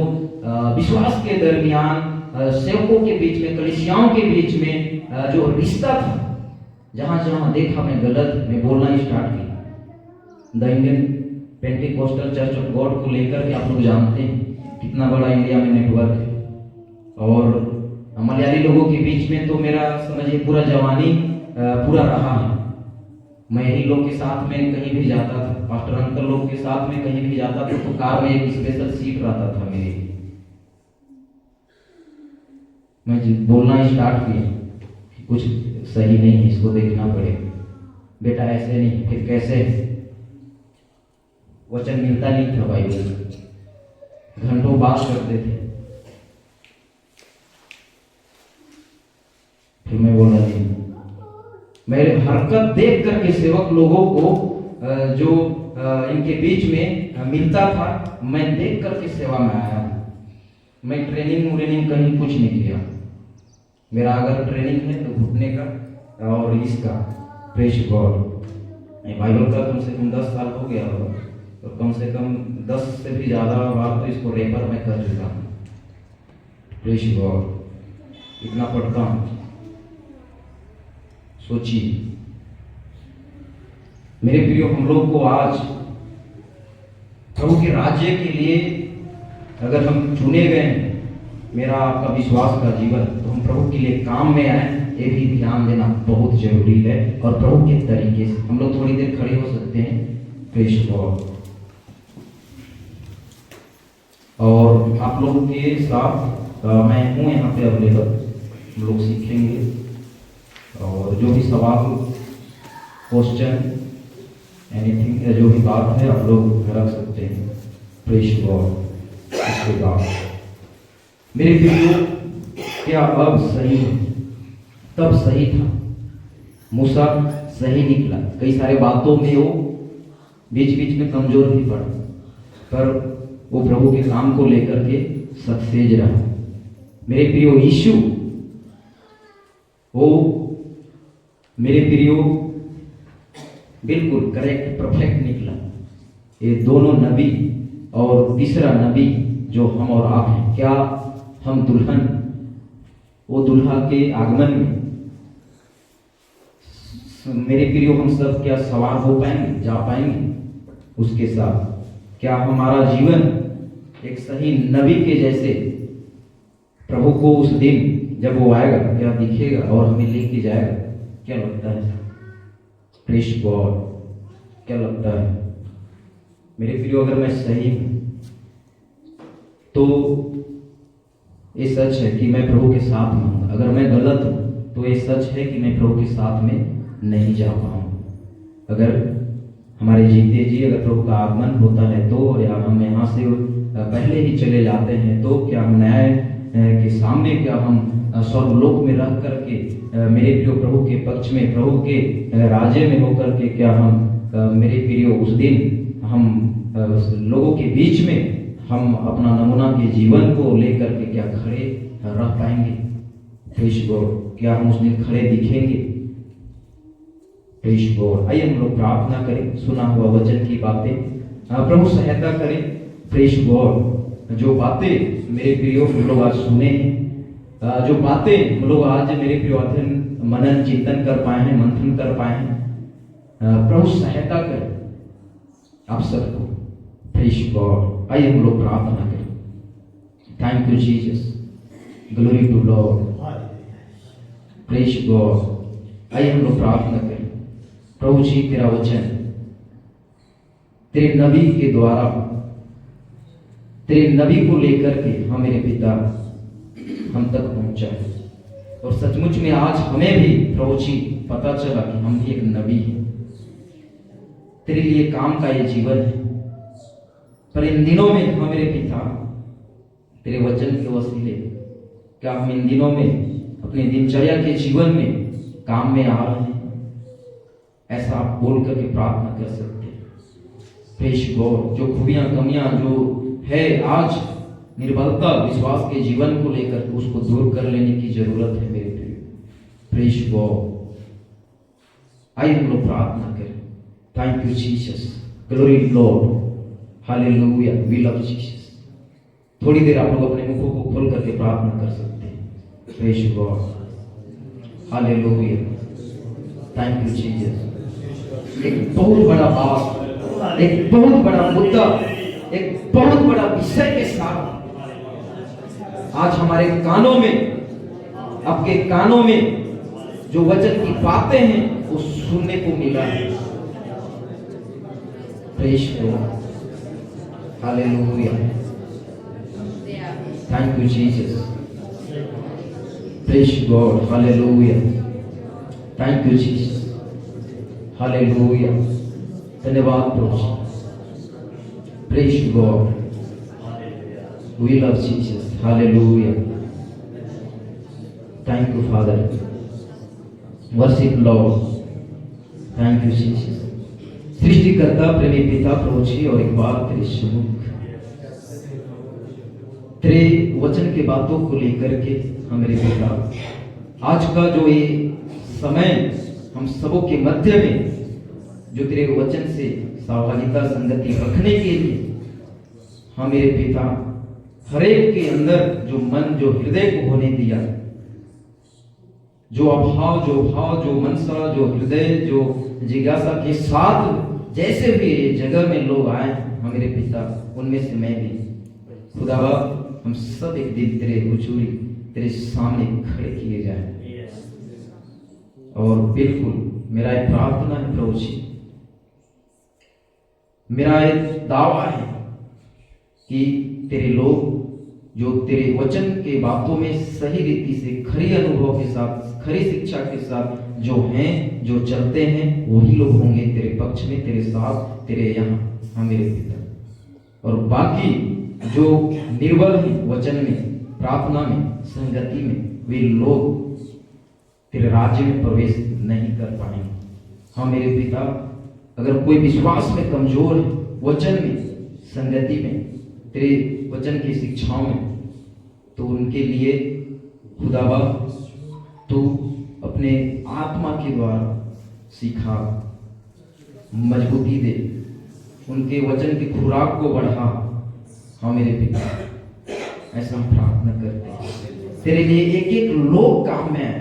विश्वास के दरमियान सेवकों के बीच में, कलीसियाओं के बीच में जो रिश्ता था, जहां जहां देखा मैं गलत मैं बोलना ही स्टार्ट किया। The Indian Pentecostal church of God को लेकर के आप लोग जानते हैं कितना बड़ा इंडिया में नेटवर्क है, और मलयाली लोगों के बीच में तो मेरा समझिए पूरा जवानी पूरा रहा है। मैं यही लोग के साथ में कहीं भी जाता था, पास्टर अंकल लोग के साथ में कहीं भी जाता था तो कार में एक स्पेशल सीट रहता था मेरे। मैं बोलना स्टार्ट किया कुछ सही नहीं है, इसको देखना पड़ेगा, बेटा ऐसे नहीं, फिर कैसे, वचन मिलता नहीं था बाइबल, घंटों बात करते थे। फिर मैं बोला नहीं, मेरे हरकत देख करके सेवक लोगों को जो इनके बीच में मिलता था, मैं देख करके सेवा में आया। मैं ट्रेनिंग कहीं कुछ नहीं किया। मेरा अगर ट्रेनिंग है तो घुटने का और इसका प्रेस गॉड, बाइबल का कम से कम 10 साल हो गया होगा, तो कम से कम 10 से भी ज़्यादा बार तो इसको रेपर में कर चुका हूँ। प्रेस गॉड इतना पढ़ता हूँ। सोचिए मेरे प्रियो, हम लोग को आज प्रभु के राज्य के लिए अगर हम चुने गए हैं, मेरा आपका विश्वास का जीवन, तो हम प्रभु के लिए काम में आए, ये भी ध्यान देना बहुत जरूरी है। और प्रभु के तरीके से हम लोग थोड़ी देर खड़े हो सकते हैं, प्रेज़ गॉड। और आप लोगों के साथ मैं हूँ यहाँ पे अवेलेबल, हम लोग सीखेंगे, और जो भी सवाल, क्वेश्चन, एनीथिंग, जो भी बात है आप लोग रख सकते हैं, प्रेज़ गॉड। इसके बाद मेरे प्रियो, क्या अब सही है? तब सही था, मूसा सही निकला। कई सारे बातों में वो बीच बीच में कमजोर भी पड़ा, पर वो प्रभु के काम को लेकर के सक्सेस रहा। मेरे प्रियो, यीशु वो मेरे प्रियो बिल्कुल करेक्ट, परफेक्ट निकला। ये दोनों नबी और तीसरा नबी जो हम और आप हैं, क्या हम दुल्हन, वो दुल्हा के आगमन में मेरे प्रियो हम सब क्या सवार हो पाएंगे, जा पाएंगे उसके साथ? क्या हमारा जीवन एक सही नबी के जैसे प्रभु को उस दिन जब वो आएगा क्या दिखेगा और हमें लेके जाएगा? क्या लगता है? प्रेज़ गॉड, क्या लगता है मेरे प्रियो? अगर मैं सही हूं तो ये सच है कि मैं प्रभु के साथ हूँ। अगर मैं गलत हूँ तो ये सच है कि मैं प्रभु के साथ में नहीं जा पाऊँ। अगर हमारे जीते जी अगर प्रभु का आगमन होता है तो, या हम यहाँ से पहले ही चले जाते हैं तो, क्या हम न्याय के सामने, क्या हम स्वर्गलोक में रह करके मेरे प्रियो प्रभु के पक्ष में, प्रभु के राज्य में होकर के, क्या हम मेरे प्रियो उस दिन हम लोगों के बीच में हम अपना नमूना के जीवन को लेकर के क्या खड़े रह पाएंगे? प्रेज़ गॉड, क्या हम उस दिन खड़े दिखेंगे? Praise God. आइए हम लोग प्रार्थना करें, सुना हुआ वचन की बातें प्रभु सहायता करें। प्रेज़ गॉड, जो बातें मेरे प्रियो हम लोग आज सुने हैं, जो बातें हम लोग आज मेरे प्रियो अध्ययन, मनन, चिंतन कर पाए हैं, मंथन कर पाए हैं, प्रभु सहायता करें आप सबको। Praise God. आइए हम लोग प्रार्थना करें। Thank you Jesus, glory to Lord, praise God. आइए हम लोग प्रार्थना करें। प्रभु जी, तेरा वचन तेरे नबी के द्वारा, तेरे नबी को लेकर के हम मेरे पिता हम तक पहुंचा है, और सचमुच में आज हमें भी प्रभु जी पता चला कि हम भी एक नबी हैं। तेरे लिए काम का ये जीवन है, पर इन दिनों में हम मेरे पिता तेरे वचन के वसीले, क्या हम इन दिनों में अपने दिनचर्या के जीवन में काम में आ रहे हैं? ऐसा आप बोल करके प्रार्थना कर सकते हैं। Praise God. जो खूबियां, कमियां जो है आज, निर्बलता विश्वास के जीवन को लेकर, उसको दूर कर लेने की जरूरत है मेरे प्रिय। Praise God. आइए हम लोग प्रार्थना करें। Thank you Jesus, glory Lord, hallelujah, we love Jesus. थोड़ी देर आप लोग अपने मुखों को खोल करके प्रार्थना कर सकते हैं। Praise God, hallelujah, thank you Jesus. एक बहुत बड़ा बात, एक बहुत बड़ा मुद्दा, एक बहुत बड़ा विषय के साथ आज हमारे कानों में, आपके कानों में जो वचन की बातें हैं वो सुनने को मिला है। Praise God, hallelujah, thank you Jesus. Praise God, hallelujah, thank you Jesus, hallelujah, धन्यवाद प्रभु। Praise God, we love Jesus, hallelujah, thank you father, worship Lord, thank you Jesus. सृष्टिकर्ता प्रेमी पिता प्रभु जी, और एक बार तेरे समुख तेरे वचन के बातों को लेकर के हम मेरे पिता आज का जो ये समय हम सबों के मध्य में जो तेरे वचन से सहभागिता संगति रखने के लिए हम मेरे पिता हर एक के अंदर जो मन, जो हृदय को होने दिया, जो अभाव, जो भाव, जो मनसा, जो हृदय, जो जिज्ञासा के साथ जैसे भी ये जगह में लोग आए हम मेरे पिता, उनमें से मैं भी खुदावा, हम सब एक दिन तेरे हुजूरी, तेरे सामने खड़े किए जाए। और बिल्कुल मेरा एक प्रार्थना है प्रभु जी, मेरा एक दावा है कि तेरे लोग जो तेरे वचन के बातों में सही रीति से, खरी अनुभव के साथ, खरी शिक्षा के साथ जो हैं, जो चलते हैं, वही लोग होंगे तेरे पक्ष में, तेरे साथ, तेरे यहाँ, हम मेरे पिता। और बाकी जो निर्बल हैं वचन में, प्रार्थना में, संगति में, वे लोग तेरे राज्य में प्रवेश नहीं कर पाएंगे। हाँ मेरे पिता, अगर कोई विश्वास में कमजोर है, वचन में, संगति में, तेरे वचन की शिक्षाओं में, तो उनके लिए खुदावा तू अपने आत्मा के द्वारा सिखा, मजबूती दे, उनके वचन की खुराक को बढ़ा। हाँ मेरे पिता, ऐसा हम प्रार्थना करते हैं। तेरे लिए एक एक लोग काम में है,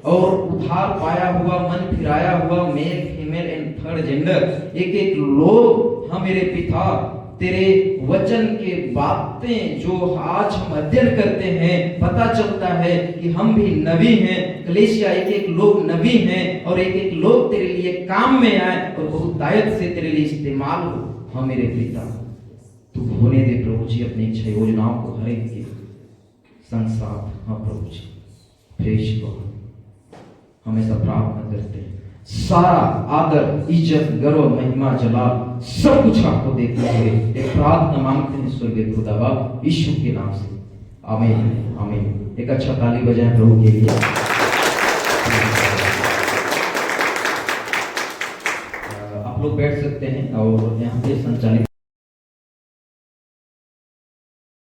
और उधार पाया हुआ, मन फिराया हुआ, male female and third gender, एक एक लोग हम मेरे पिता तेरे वचन के बातें जो आज हम अध्ययन करते हैं, पता चलता है कि हम भी नबी हैं। कलीसिया एक एक लोग नबी हैं, और एक एक लोग तेरे लिए काम में आए और बहुतायत से तेरे लिए इस्तेमाल हो। हाँ मेरे पिता, तू होने दे प्रभु जी अपनी इच्छा योजनाओं को हर एक के संसार। हाँ प्रभु जी, प्रेज को हमेशा प्रार्थना करते हैं। सारा आदर, इज्जत, गर्व, महिमा, जलाल सब कुछ आपको देखना है। एक प्रार्थना मांगते हैं स्वर्गीय खुदावा यीशु के नाम से, आमीन, आमीन। एक अच्छा ताली बजाएं प्रभु के लिए। आप लोग बैठ सकते हैं, और यहाँ पे संचालित